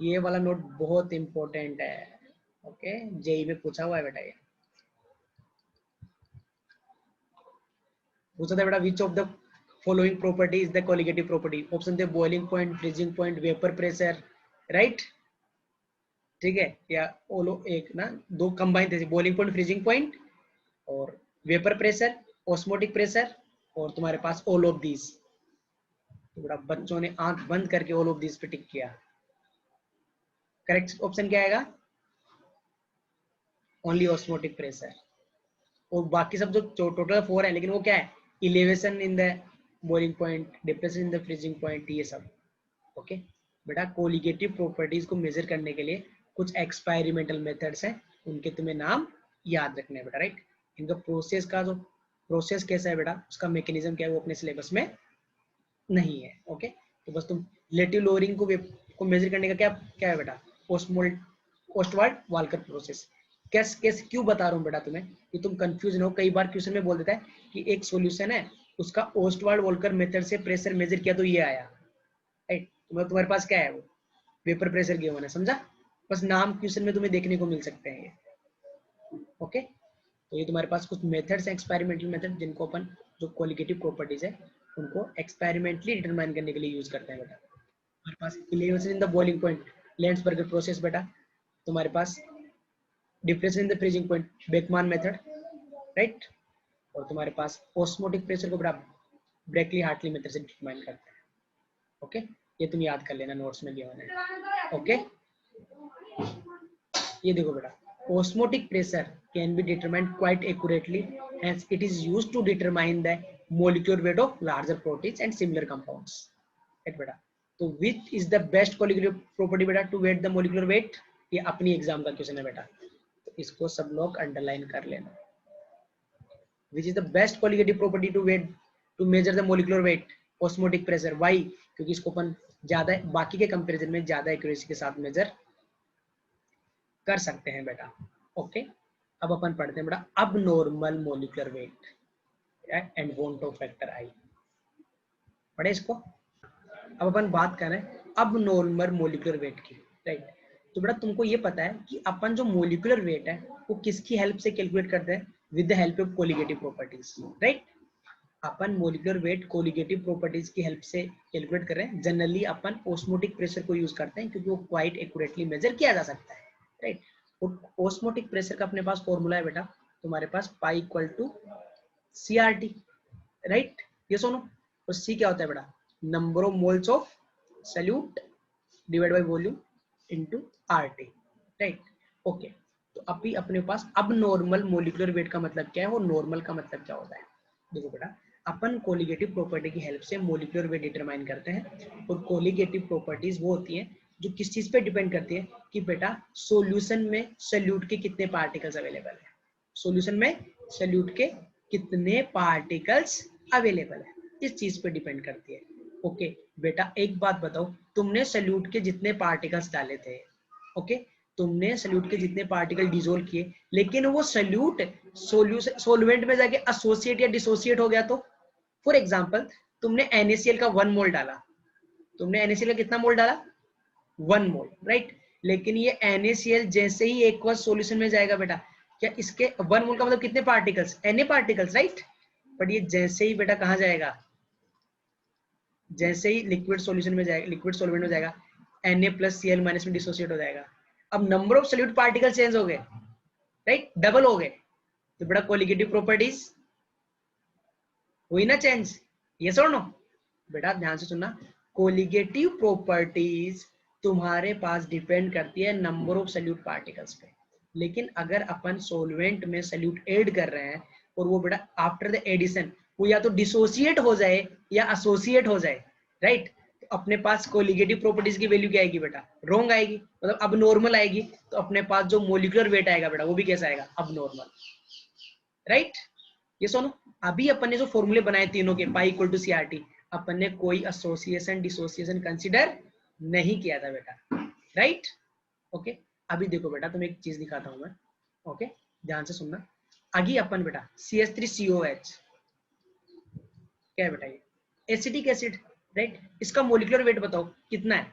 ये वाला नोट बहुत इंपॉर्टेंट है। ओके, जेई में पूछा हुआ है बेटा, ये पूछा था बेटा which of the following property is the colligative property. Option थे boiling point, freezing point, vapour pressure, right. ठीक है, या ओलो एक ना दो कंबाइन थे, बॉइलिंग पॉइंट, फ्रीजिंग पॉइंट, और वेपर प्रेशर, ऑस्मोटिक प्रेशर, और तुम्हारे पास ऑल ऑफ दीज। तो बड़ा बच्चों ने आंख बंद करके ऑल ऑफ दीज पे टिक किया। करेक्ट ऑप्शन क्या आएगा? Only osmotic pressure. और बाकी सब जो टोटल 4 है, लेकिन वो क्या है? Elevation in the boiling point, depression in the freezing point, ये सब। ओके बेटा, कोलिगेटिव प्रॉपर्टीज को मेजर करने के लिए कुछ एक्सपेरिमेंटल मेथड्स हैं, उनके तुम्हें नाम याद रखने हैं बेटा, राइट। इनका प्रोसेस का जो प्रोसेस कैसा है बेटा, उसका मैकेनिज्म क्या है, वो अपने सिलेबस में नहीं है। ओके, तो बस तुम रिलेटिव लोअरिंग को मेजर करने का क्या क्या है बेटा? Ostwald Walker process. कैसे कैसे क्यों बता रहा हूँ बेटा तुम्हें, कि तुम कंफ्यूज ना हो। कई बार क्वेश्चन में बोल देता है कि एक सॉल्यूशन है, उसका ओस्टवाल्ड वाल्कर मेथड से प्रेशर मेजर किया तो ये आया, राइट। तो तुम्हारे पास क्या है, वो वेपर प्रेशर गिवन है, समझा? बस नाम क्वेश्चन में तुम्हें देखने को मिल सकते हैं ये। ओके, तो ये तुम्हारे पास कुछ मेथड्स हैं, एक्सपेरिमेंटल मेथड, जिनको अपन जो क्वालिटेटिव प्रॉपर्टीज है उनको एक्सपेरिमेंटली डिटरमाइन करने के लिए यूज करते हैं बेटा। तुम्हारे पास elevation in the boiling point, Landsberger process बेटा। तुम्हारे पास depression in the freezing point, Beckmann method, right. और तुम्हारे पास ऑस्मोटिक प्रेशर को बेटा ब्रेकली हार्टली मेथड से डिटरमाइन करते हैं। ओके, ये तुम याद कर लेना, नोट्स में गिवन है। ओके, ये देखो बेटा, osmotic pressure can be determined quite accurately, hence it is used to determine the molecular weight of larger proteins and similar compounds, right बेटा। तो which is the best molecular property बेटा to weight the molecular weight? ये अपनी exam का question है बेटा, तो इसको सब लोग अंडरलाइन कर लेना। which is the best qualitative property to weight to measure the molecular weight? osmotic pressure। why? क्योंकि इसको अपन ज्यादा बाकी के कंपैरिजन में ज्यादा एक्यूरेसी के साथ मेजर कर सकते हैं बेटा। ओके, अब अपन पढ़ते हैं बेटा अब normal molecular weight and van't Hoff factor I. पढ़े इसको। अब अपन बात कर रहे हैं अब नॉर्मल मोलिकुलर वेट की, राइट। तो बेटा तुमको ये पता है कि अपन जो मोलिकुलर वेट है वो किसकी हेल्प से कैलकुलेट करते हैं? With the help of colligative properties, right. Upon molecular weight colligative properties की हेल्प से कैलकुलेट कर रहे हैं। जनरली अपन ऑस्मोटिक प्रेशर को यूज करते हैं क्योंकि वो क्वाइट एक्यूरेटली मेजर किया जा सकता है, राइट। ऑस्मोटिक प्रेशर का अपने पास फॉर्मूला है बेटा, तुम्हारे पास pi equal to CRT, right. ये सुनो, तो C क्या होता है बेटा? Number of moles of solute divide by volume into RT, right. Okay, तो अभी अपने पास अब नॉर्मल मोलिकुलर वेट का मतलब क्या है, और नॉर्मल का मतलब क्या होता है? देखो बेटा, अपन कोलिगेटिव प्रॉपर्टी की हेल्प से मोलिकुलर वेट डिटरमाइन करते हैं, और कोलिगेटिव प्रॉपर्टीज वो होती हैं जो किस चीज पे डिपेंड करती है कि बेटा सॉल्यूशन में सॉल्यूट के कितने पार्टिकल्स अवेलेबल है। सॉल्यूशन में सॉल्यूट के कितने पार्टिकल्स अवेलेबल है, इस चीज पे डिपेंड करती है। ओके बेटा, एक बात बताओ, तुमने सॉल्यूट के जितने पार्टिकल्स डाले थे, ओके, तुमने सॉल्यूट के जितने पार्टिकल डिसोल्व किए, लेकिन वो सॉल्यूट सॉल्वेंट में जाके एसोसिएट या डिसोसिएट हो गया, तो फॉर एग्जांपल तुमने NaCl का 1 मोल डाला, तुमने NaCl का कितना मोल डाला? 1 मोल, राइट। लेकिन ये NaCl जैसे ही एक्वस सॉल्यूशन में जाएगा बेटा, क्या इसके 1 मोल का मतलब कितने particles? Na particles, right. But ये जैसे ही बेटा कहां जाएगा, जैसे ही लिक्विड सॉल्यूशन में जाएगा, लिक्विड सॉल्वेंट में जाएगा, Na+Cl- में डिसोसिएट हो जाएगा। अब number of solute particle change हो गए, राइट, डबल हो गए, तो बेटा कोलिगेटिव प्रॉपर्टीज हुई ना चेंज? यस और नो? बेटा ध्यान से सुनना, कोलिगेटिव प्रॉपर्टीज तुम्हारे पास डिपेंड करती है नंबर ऑफ सॉल्यूट पार्टिकल्स पे। लेकिन अगर अपन सॉल्वेंट में सॉल्यूट ऐड कर रहे हैं और वो बेटा आफ्टर द एडिशन वो या तो डिसोसिएट हो जाए या एसोसिएट हो जाए, राइट, तो अपने पास कोलिगेटिव प्रॉपर्टीज की वैल्यू क्या आएगी बेटा? रॉन्ग आएगी, मतलब अब नॉर्मल आएगी। तो अपने पास जो मोलिकुलर वेट आएगा बेटा वो भी कैसा आएगा? अब नॉर्मल, राइट। ये सुनो, अभी अपन ने जो फॉर्मूले बनाए तीनों के, पाई इक्वल टू CRT, अपन ने कोई एसोसिएशन डिसोसिएशन कंसीडर नहीं किया था बेटा, राइट। ओके, अभी देखो बेटा तुम्हें एक चीज दिखाता हूं मैं, ओके, ध्यान से सुनना। आगे अपन बेटा CH3COH क्या है बेटा? ये एसिटिक एसिड, राइट। इसका मोलिकुलर वेट बताओ कितना है?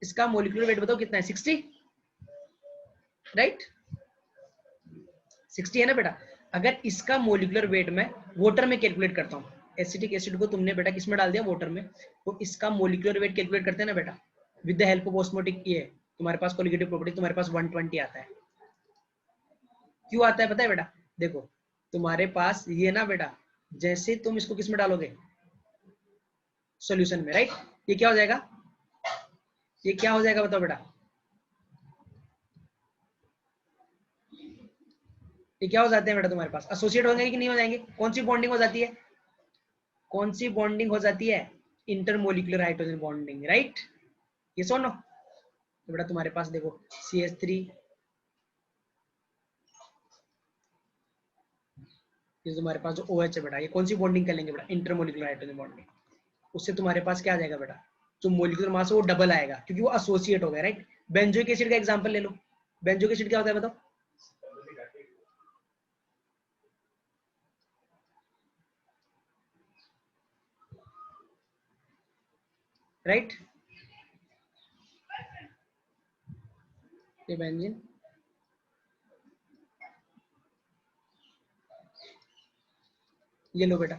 इसका मोलिकुलर वेट बताओ कितना है? 60, राइट, 60 है ना बेटा। अगर इसका मोलिकुलर वेट मैं वाटर में कैलकुलेट करता हूँ, एसिटिक एसिड को तुमने बेटा किस में डाल दिया? वाटर में, तो इसका मोलिकुलर वेट कैलकुलेट करते हैं ना बेटा, with the help of osmotic, ये तुम्हारे पास कोलिगेटिव प्रॉपर्टी तुम्हारे पास 120 आता है। क्यों आता है पता है बेटा? देखो तुम्हारे पास ये ना बेटा, जैसे तुम इसको किस में डालोगे, सॉल्यूशन में, राइट? ये क्या हो जाएगा, ये क्या हो जाएगा बताओ बेटा? ये क्या हो जाते हैं बेटा तुम्हारे पास? एसोसिएट होंगे कि नहीं हो जाएंगे? कौन सी बॉन्डिंग हो जाती है? कौन सी बॉन्डिंग हो जाती है? Intermolecular hydrogen bonding, right? ये सुनो तो बेटा तुम्हारे पास देखो CH3, ये तुम्हारे पास जो OH है बेटा, ये कौन सी बॉन्डिंग कर लेंगे बेटा? Intermolecular hydrogen bonding. उससे तुम्हारे पास क्या आ जाएगा बेटा? जो मोलिकुलर मास है वो डबल आएगा क्योंकि वो एसोसिएट हो गया, राइट? बेंजोइक एसिड का एग्जांपल ले लो। बेंजोइक एसिड क्या होता है बताओ? राइट? ये बेंजीन, ये लो बेटा,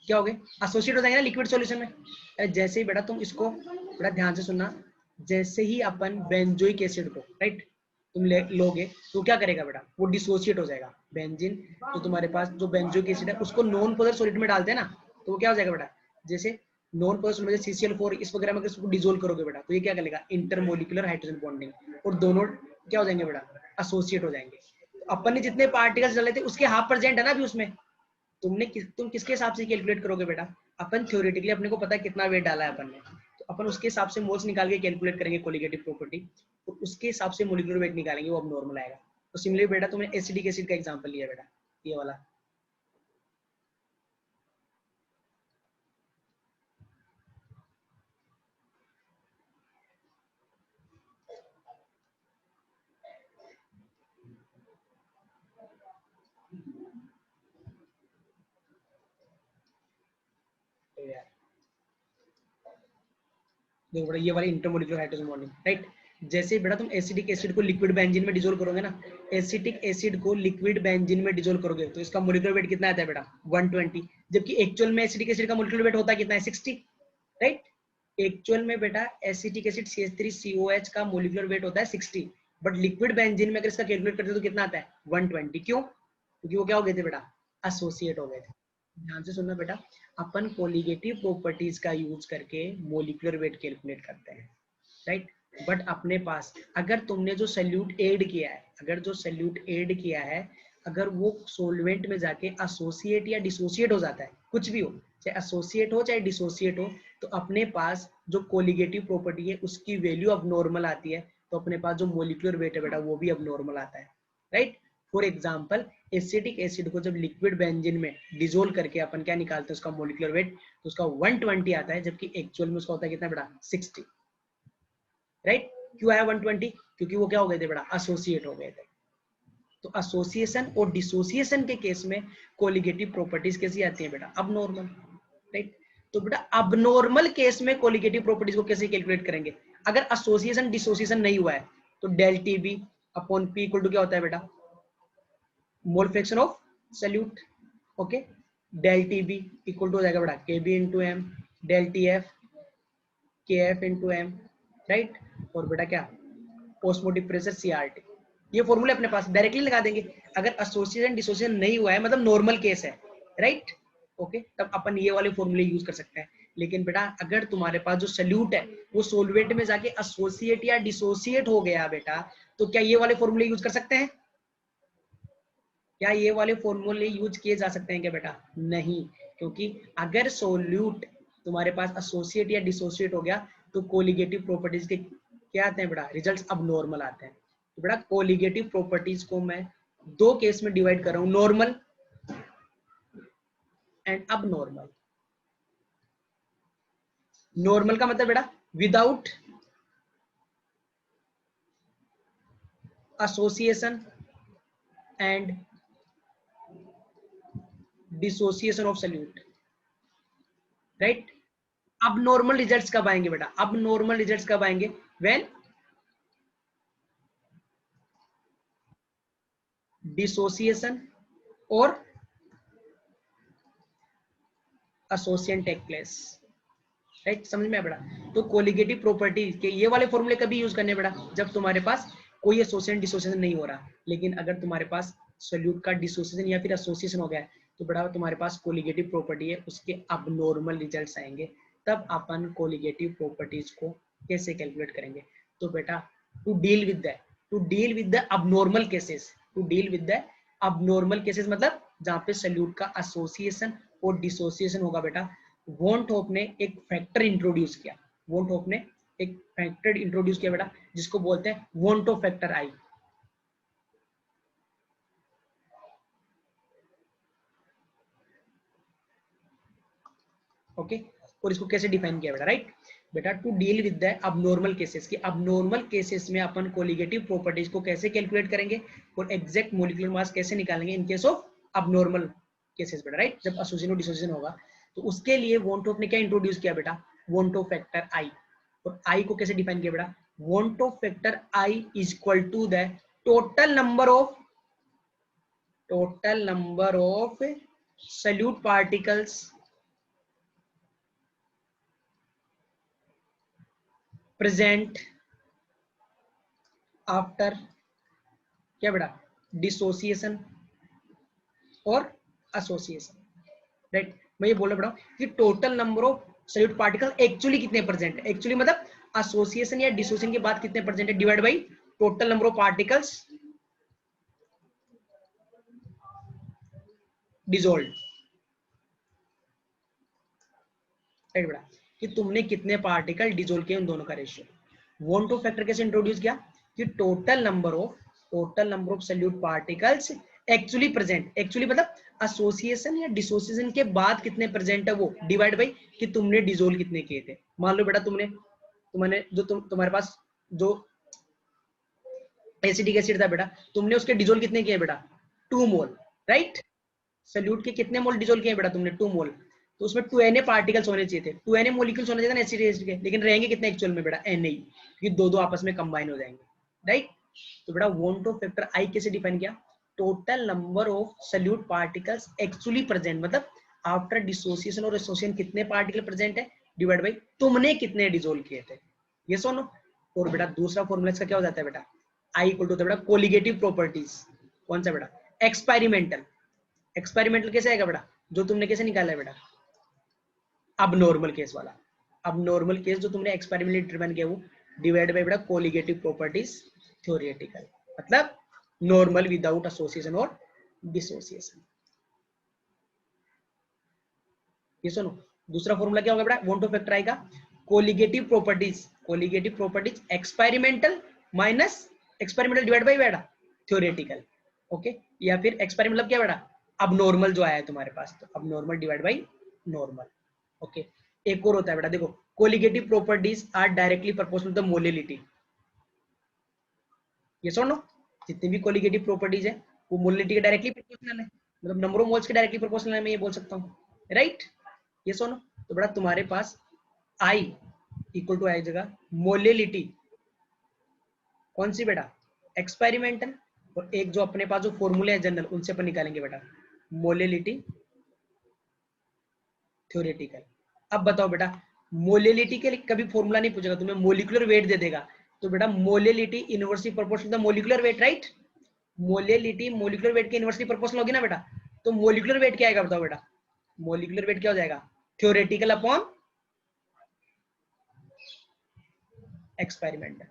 क्या हो गए? एसोसिएट हो जाएंगे ना लिक्विड सॉल्यूशन में। जैसे ही बेटा तुम इसको बड़ा ध्यान से सुनना, जैसे ही अपन बेंजोइक एसिड को, राइट, तुम लोगे तो क्या करेगा बेटा? वो डिसोसिएट हो जाएगा। बेंजीन तो तुम्हारे पास जो बेंजोइक एसिड है उसको नॉन पोलर सॉलिड में डालते हैं ना, तो वो क्या हो जाएगा बेटा? जैसे नॉन पोलर सॉलिड में CCl4 इस वगैरह में अगर इसको डिसोल्व करोगे बेटा तो ये क्या करेगा? इंटरमोलिकुलर हाइड्रोजन बॉन्डिंग, और दोनों क्या हो जाएंगे बेटा? एसोसिएट हो जाएंगे। तो अपन ने जितने पार्टिकल्स डाले थे उसके हाफ प्रेजेंट है ना अभी उसमें। तुम किसके हिसाब से कैलकुलेट करोगे बेटा? अपन थ्योरेटिकली अपने को पता है कितना वेट डाला है अपन ने, तो अपन उसके हिसाब से मोल्स निकाल के कैलकुलेट करेंगे कोलिगेटिव प्रॉपर्टी, तो उसके हिसाब से मोलिकुलर वेट निकालेंगे, वो अब नॉर्मल आएगा। तो सिमिलरली बेटा तुमने एसिडिक एसिड का एग्जांपल लिया बेटा, ये वाला। तो यार देखो बेटा, ये वाली इंटरमोलिकुलर हाइड्रोजन बॉन्डिंग, राइट? जैसे बेटा तुम एसिडिक एसिड को लिक्विड बेंजीन में डिसोल्व करोगे ना, एसिटिक एसिड को लिक्विड बेंजीन में डिसोल्व करोगे तो इसका मोलिकुलर वेट कितना आता है बेटा? 120। जबकि एक्चुअल में एसिडिक एसिड का मोलिकुलर वेट होता है कितना है? 60, राइट? एक्चुअल में बेटा एसिटिक एसिड CH3COH का मोलिकुलर वेट होता है 60, बट लिक्विड बेंजीन में अगर इसका कैलकुलेट करते तो कितना आता है? 120। क्यों? क्योंकि वो क्या हो गए थे बेटा? एसोसिएट हो गए थे। ध्यान से सुनना बेटा, अपन कोलिगेटिव प्रॉपर्टीज का यूज करके मोलिकुलर वेट कैलकुलेट करते हैं, राइट? बट अपने पास अगर तुमने जो सल्यूट ऐड किया है, अगर जो सल्यूट ऐड किया है, अगर वो सोलवेंट में जाके एसोसिएट या डिसोसिएट हो जाता है, कुछ भी हो, चाहे एसोसिएट हो चाहे डिसोसिएट हो, तो अपने पास जो कोलिगेटिव प्रॉपर्टी है उसकी वैल्यू अब नॉर्मल आती है, तो अपने पास जो मोलिकुलर वेट है बेटा वो भी अब नॉर्मल आता है, right? For example acetic acid को जब लिक्विड बेंजीन में डिसोल्व करके अपन क्या निकालते हैं उसका मोलिकुलर वेट, तो उसका 120 आता है, जबकि एक्चुअल में उसका होता है कितना बेटा? 60, राइट? क्यों आया 120? क्योंकि वो क्या हो गए थे बेटा? एसोसिएट हो गए थे। तो एसोसिएशन और डिसोसिएशन के केस में कोलिगेटिव प्रॉपर्टीज कैसी आती है बेटा? अब नॉर्मल, राइट? तो बेटा अब नॉर्मल केस में कोलिगेटिव प्रॉपर्टीज को कैसे कैलकुलेट करेंगे? अगर एसोसिएशन डिसोसिएशन नहीं हुआ है तो del TB upon P equal to क्या होता है बेटा? Mole fraction of solute, okay? Del TB equal to हो जाएगा बेटा KB into M, del TF KF into M, right? और बेटा क्या? Osmotic pressure CRT। ये फॉर्मूले अपने पास डायरेक्टली लगा देंगे। अगर एसोसिएशन डिसोसिएशन नहीं हुआ है मतलब नॉर्मल केस है, राइट? ओके, तब अपन ये वाले फॉर्मूले यूज कर सकते हैं। लेकिन बेटा अगर तुम्हारे पास जो सल्यूट है वो सोलवेंट में जाके एसोसिएट या डिसोसिएट हो गया बेटा, तो क्या ये वाले फॉर्मूले यूज कर सकते हैं? क्या ये वाले फॉर्मूले यूज किए जा सकते हैं क्या बेटा? नहीं, क्योंकि अगर सोल्यूट तुम्हारे पास एसोसिएट या डिसोसिएट हो गया तो कोलिगेटिव प्रॉपर्टीज के क्या आते हैं बेटा? रिजल्ट्स अब नॉर्मल आते हैं। तो बेटा कोलिगेटिव प्रॉपर्टीज को मैं दो केस में डिवाइड कर रहा हूं, नॉर्मल एंड अब नॉर्मल। नॉर्मल का मतलब बेटा without association and dissociation of solute, right? अब नॉर्मल रिजल्ट्स कब आएंगे बेटा? अब नॉर्मल रिजल्ट्स कब आएंगे? व्हेन डिसोसिएशन और एसोसिएशन टेक प्लेस, राइट, समझ में आया बेटा। तो कोलिगेटिव प्रॉपर्टी के ये वाले फॉर्मूले कभी यूज करने बेटा जब तुम्हारे पास कोई एसोसिएशन डिसोसिएशन नहीं हो रहा। लेकिन अगर तुम्हारे पास सोल्यूट का डिसोसिएशन या फिर एसोसिएशन हो गया है तो बेटा तुम्हारे पास कोलिगेटिव प्रॉपर्टी है, उसके अबनॉर्मल रिजल्ट्स आएंगे। तब अपन कोलिगेटिव प्रॉपर्टीज को कैसे कैलकुलेट करेंगे। तो बेटा to deal with the abnormal cases, to deal with the abnormal cases मतलब जहाँ पे सोल्यूट का एसोसिएशन और डिसोसिएशन होगा बेटा। वॉन होप ने एक फैक्टर इंट्रोड्यूस किया, वॉन होप ने एक फैक्टर इंट्रोड्यूस किया बेटा जिसको बोलते हैं van't Hoff factor i. Okay, और इसको कैसे डिफाइन किया बेटा, राइट बेटा to deal with the abnormal cases की अबनॉर्मल केसेस में अपन कोलिगेटिव प्रॉपर्टीज को कैसे कैलकुलेट करेंगे और एग्जैक्ट मॉलिक्यूलर मास कैसे निकालेंगे in case of abnormal cases बेटा, राइट जब एसोसिएशन और डिसोसिएशन होगा। तो उसके लिए वॉन होप ने क्या इंट्रोड्यूस किया बेटा, वॉन होप फैक्टर आई। और आई को कैसे डिफाइन किया बेटा, van't Hoff factor i is equal to the total number of solute particles present after क्या बेटा डिसोसिएशन और एसोसिएशन, राइट। मैं ये बोल रहा हूँ कि total number of solute particle actually कितने प्रेजेंट है, एक्चुअली मतलब एसोसिएशन या डिसोसिएशन के बाद कितने प्रेजेंट है divide by total number of particles dissolved, right बेटा कि तुमने कितने पार्टिकल डिसॉल्व किए उन दोनों का रेशियो। वॉन टू फैक्टर कैसे इंट्रोड्यूस किया कि total number of solute particles actually present, actually मतलब एसोसिएशन या डिसोसिएशन के बाद कितने प्रेजेंट है वो डिवाइड बाई कि तुमने डिसॉल्व कितने किए थे। मान लो बेटा तुमने जो तुम्हारे पास जो एसिटिक एसिड था बेटा तुमने उसके डिसॉल्व कितने किए बेटा 2 मोल, राइट। सोल्यूट के कितने मोल डिसॉल्व किए बेटा तुमने 2 मोल। तो उसमें 2Na पार्टिकल्स होने चाहिए थे, 2Na मॉलिक्यूल्स होने चाहिए था एसिड एसिड के, लेकिन रहेंगे कितने एक्चुअल में बेटा Na, क्योंकि दो आपस में कंबाइन हो जाएंगे, राइट। तो बेटा वॉन टू फैक्टर आई कैसे डिफाइन किया, total number of solute particles actually present मतलब आफ्टर डिसोसिएशन और एसोसिएशन कितने पार्टिकल प्रेजेंट है डिवाइड बाई तुमने कितने डिसॉल्व किए थे, ये सुनो। और बेटा दूसरा फॉर्मूला इसका क्या हो जाता है बेटा, आई इक्वल टू बेटा कोलिगेटिव प्रॉपर्टीज। कौन सा बेटा, एक्सपेरिमेंटल कैसे आएगा बेटा, जो तुमने कैसे निकाला है बेटा अबनॉर्मल केस वाला, अबनॉर्मल केस जो तुमने एक्सपेरिमेंटली डिटरमाइन किया वो डिवाइड बाय बेटा कोलिगेटिव प्रॉपर्टीज थ्योरेटिकल मतलब नॉर्मल विदाउट एसोसिएशन और डिसोसिएशन। ये सुनो दूसरा फॉर्मूला क्या होगा बेटा वॉन टू फैक्टर आएगा colligative properties experimental minus experimental divide by बेटा थ्योरेटिकल, ओके। या फिर एक्सपेरिमेंट मतलब क्या बेटा अबनॉर्मल जो आया है तुम्हारे पास, तो abnormal divide by normal, okay. एक और होता है बेटा देखो colligative properties are directly proportional to the molality. ये सुनो जितनी भी कोलिगेटिव प्रॉपर्टीज है वो मोलिलिटी के डायरेक्टली प्रोपोर्शनल है, मतलब नंबर ऑफ मोल्स के डायरेक्टली प्रोपोर्शनल है, मैं ये बोल सकता हूँ, राइट। ये सुनो तो बेटा तुम्हारे पास I इक्वल टू आई जगह मोलिलिटी कौन सी बेटा एक्सपेरिमेंटल, और एक जो अपने पास जो फॉर्मूले है जनरल उनसे अपन निकालेंगे बेटा मोलिलिटी थ्योरेटिकल। अब बताओ बेटा मोलिलिटी के लिए कभी फॉर्मूला नहीं पूछेगा तुम्हें, मोलिकुलर वेट दे देगा, तो बेटा molality inversely proportional to the molecular weight, right. Molality molecular weight के इनवर्सली प्रोपोर्शनल होगी ना बेटा, तो मोलिकुलर वेट क्या आएगा बताओ बेटा, मोलिकुलर वेट क्या हो जाएगा थ्योरेटिकल अपॉन एक्सपेरिमेंटल।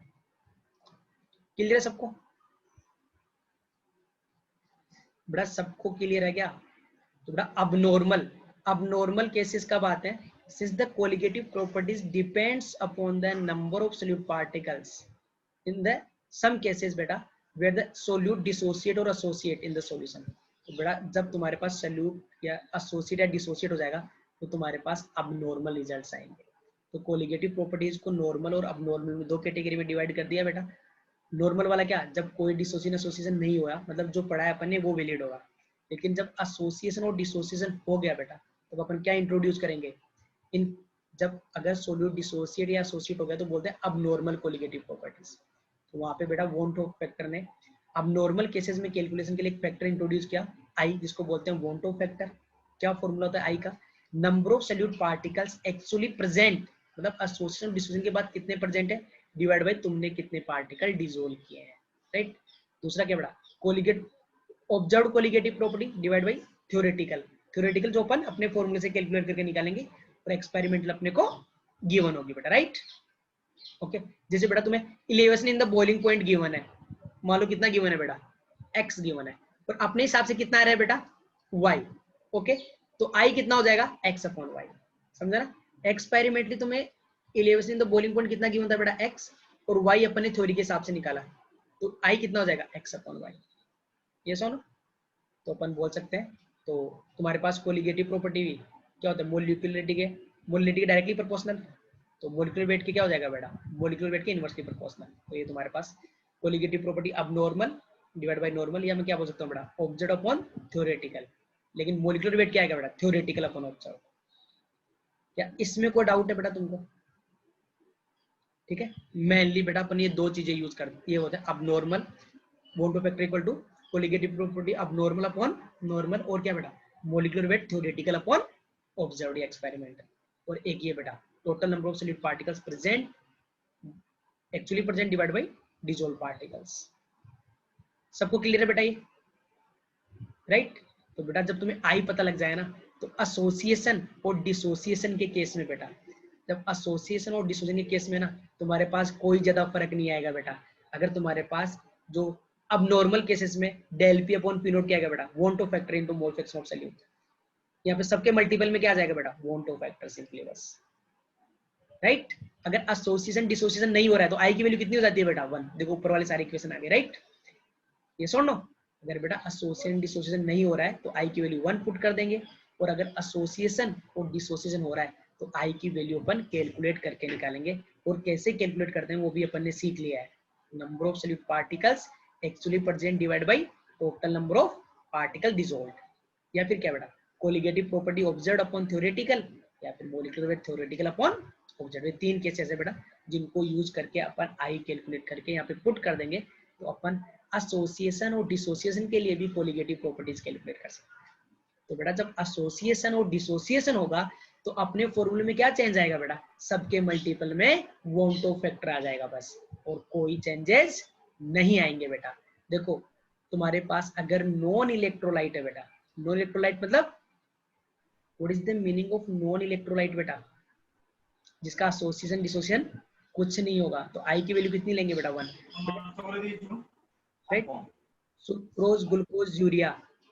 क्लियर है सबको बेटा, सबको क्लियर है क्या। तो बेटा अबनॉर्मल केसेस कब आते हैं, since the colligative properties depends upon the number of solute particles in the some cases बेटा where the solute dissociate or associate in the solution। तो बेटा जब तुम्हारे पास solute या associate या dissociate हो जाएगा तो तुम्हारे पास abnormal results आएंगे। तो कोलिगेटिव प्रॉपर्टीज को नॉर्मल और अबनॉर्मल में दो कैटेगरी में डिवाइड कर दिया बेटा। नॉर्मल वाला क्या, जब कोई डिसोसिएशन एसोसिएशन नहीं हुआ, मतलब जो पढ़ा है अपन ने वो वैलिड होगा। लेकिन जब एसोसिएशन और डिसोसिएशन हो गया बेटा तब अपन क्या इंट्रोड्यूस करेंगे इन, जब अगर सोल्यूट डिसोसिएट या एसोसिएट हो गया तो बोलते हैं अबनॉर्मल कोलिगेटिव प्रॉपर्टीज। तो वहां पे बेटा वॉन टू फैक्टर ने अबनॉर्मल केसेस में कैलकुलेशन के लिए एक फैक्टर इंट्रोड्यूस किया आई, जिसको बोलते हैं वॉन टू फैक्टर। क्या फॉर्मूला होता है आई का, number of solute particles actually present मतलब एसोसिएशन डिसोसिएशन के बाद कितने प्रेजेंट है डिवाइड बाय तुमने कितने पार्टिकल डिसोल्व किए हैं, राइट। दूसरा क्या बड़ा colligate observe colligative property divide by theoretical. Theoretical जो अपन अपने फॉर्मूले से कैलकुलेट करके निकालेंगे और एक्सपेरिमेंटल अपने को गिवन होगी बेटा, राइट। ओके जैसे बेटा तुम्हें elevation in the boiling point given है, मान लो कितना गिवन है बेटा x गिवन है और अपने हिसाब से कितना आ रहा है बेटा y। ओके तो I कितना हो जाएगा x अपॉन y, समझा ना। एक्सपेरिमेंटली तुम्हें elevation in the boiling point कितना गिवन था बेटा x और y अपने थ्योरी के हिसाब से निकाला, तो I कितना हो जाएगा x अपॉन y। ये सुनो तो अपन बोल सकते हैं तो तुम्हारे पास कोलिगेटिव प्रॉपर्टी भी क्या होता है मोलिकुलरिटी के डायरेक्टली प्रोपोर्शनल, तो मोलिकुलर वेट के क्या हो जाएगा बेटा मोलिकुलर वेट के इनवर्सली प्रोपोर्शनल। तो ये तुम्हारे पास कोलिगेटिव प्रॉपर्टी अब नॉर्मल डिवाइड बाय नॉर्मल, या मैं क्या बोल सकता हूँ बेटा ऑब्जर्व अपॉन थ्योरेटिकल, लेकिन मोलिकुलर वेट क्या आएगा बेटा थ्योरेटिकल अपॉन ऑब्जर्व। क्या इसमें कोई डाउट है बेटा तुमको? ठीक है मेनली बेटा अपन ये दो चीजें यूज करते ये होता है abnormal bond factor equal to colligative property abnormal upon normal, और क्या बेटा molecular weight theoretical upon observed experiment. और एक ये बेटा total number of solid particles present actually present divide by dissolve particles. सबको क्लियर है बेटा ये, राइट। तो बेटा जब तुम्हें आई पता लग जाए ना तो एसोसिएशन और डिसोसिएशन के केस में बेटा जब एसोसिएशन और डिसोसिएशन के केस में ना तुम्हारे पास कोई ज्यादा फर्क नहीं आएगा बेटा। अगर तुम्हारे पास जो अब नॉर्मल केसेस में del P upon P naught क्या आएगा बेटा van't factor into mole fraction of solute, यहाँ पे सबके मल्टीपल में क्या आ जाएगा बेटा वन टू फैक्टर सिंपली बस, राइट। अगर एसोसिएशन डिसोसिएशन नहीं हो रहा है तो आई की वैल्यू कितनी हो जाती है बेटा वन, देखो ऊपर वाले सारे इक्वेशन आ गए, राइट। ये सुन लो अगर बेटा एसोसिएशन डिसोसिएशन नहीं हो रहा है तो आई की वैल्यू वन पुट कर देंगे, और अगर एसोसिएशन और डिसोसिएशन हो रहा है तो आई की वैल्यू अपन कैलकुलेट करके निकालेंगे। और कैसे कैलकुलेट करते हैं वो भी अपन ने सीख लिया है, number of solute particles actually present divide by total number of particle dissolved, या फिर क्या बेटा colligative property observed upon theoretical, या फिर molecular weight theoretical upon observed. ये तीन केसेस है बेटा जिनको यूज करके अपन आई कैलकुलेट करके यहाँ पे पुट कर देंगे तो अपन एसोसिएशन और डिसोसिएशन के लिए भी कोलिगेटिव प्रॉपर्टीज कैलकुलेट कर सकते हैं। तो बेटा जब एसोसिएशन और डिसोसिएशन होगा तो अपने फॉर्मूले में क्या चेंज आएगा बेटा सबके मल्टीपल में वन टू फैक्टर आ जाएगा बस, और कोई चेंजेस नहीं आएंगे बेटा। देखो तुम्हारे पास अगर नॉन इलेक्ट्रोलाइट है बेटा, नॉन इलेक्ट्रोलाइट मतलब what is the meaning of non electrolyte बेटा, जिसका एसोसिएशन डिसोसिएशन कुछ नहीं होगा, तो आई की वैल्यू कितनी लेंगे बेटा one, right. Sucrose glucose urea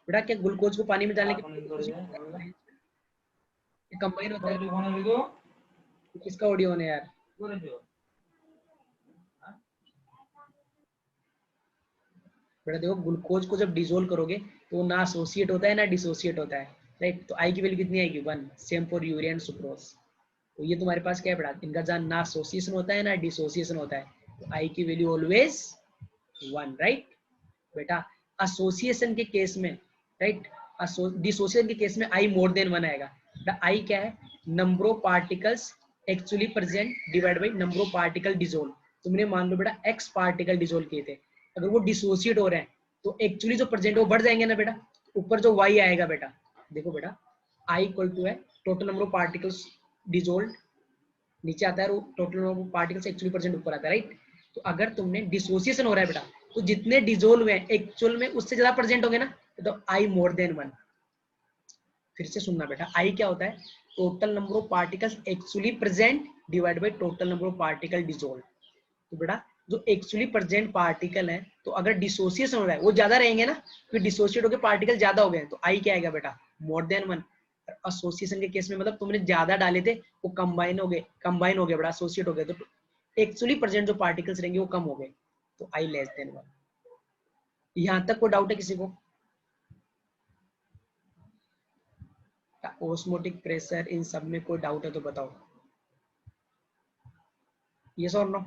बेटा क्या ग्लूकोज को पानी में डालने के कंबाइन होता है, किसका ऑडियो होने यार बेटा देखो ग्लूकोज को जब डिसोल्व करोगे तो ना एसोसिएट होता है ना डिसोसिएट होता है, राइट। तो आई की वैल्यू कितनी आएगी one, same for urea and sucrose. तो ये तुम्हारे पास क्या है बेटा इनका जहाँ ना एसोसिएशन होता है ना डिसोसिएशन होता है, तो आई की वैल्यू ऑलवेज वन, राइट। बेटा एसोसिएशन के केस में, राइट, डिसोसिएशन के केस में आई मोर देन वन आएगा। बेटा आई क्या है number of particles actually present divide by number of particle dissolve. तुमने मान लो बेटा एक्स पार्टिकल डिसोल्व किए थे, अगर वो डिसोसिएट हो रहे हैं तो एक्चुअली जो प्रेजेंट है वो बढ़ जाएंगे ना बेटा, ऊपर जो वाई आएगा बेटा देखो बेटा आई इक्वल टू है total number of particles dissolve, नीचे आता है total number of particles actually present ऊपर आता है, राइट। तो अगर तुमने डिसोसिएशन हो रहा है बेटा तो जितने डिसोल्व हैं एक्चुअल में उससे ज्यादा प्रेजेंट होंगे ना, तो आई मोर देन वन। फिर से सुनना बेटा आई क्या होता है total number of particles actually present divide by total number of particle dissolve. तो बेटा जो एक्चुअली प्रेजेंट पार्टिकल है तो अगर डिसोसिएशन हो रहा है वो ज्यादा रहेंगे ना, फिर डिसोसिएट होकर पार्टिकल ज्यादा हो गए तो आई क्या आएगा बेटा मोर देन वन। एसोसिएशन के केस में मतलब तुमने ज्यादा डाले थे वो कंबाइन हो गए बेटा एसोसिएट हो गए, तो एक्चुअली प्रेजेंट जो पार्टिकल्स रहेंगे वो कम हो गए, तो आई लेस देन वन। यहां तक कोई डाउट है किसी को? ऑस्मोटिक प्रेशर इन सब में कोई डाउट है तो बताओ, यस और नो?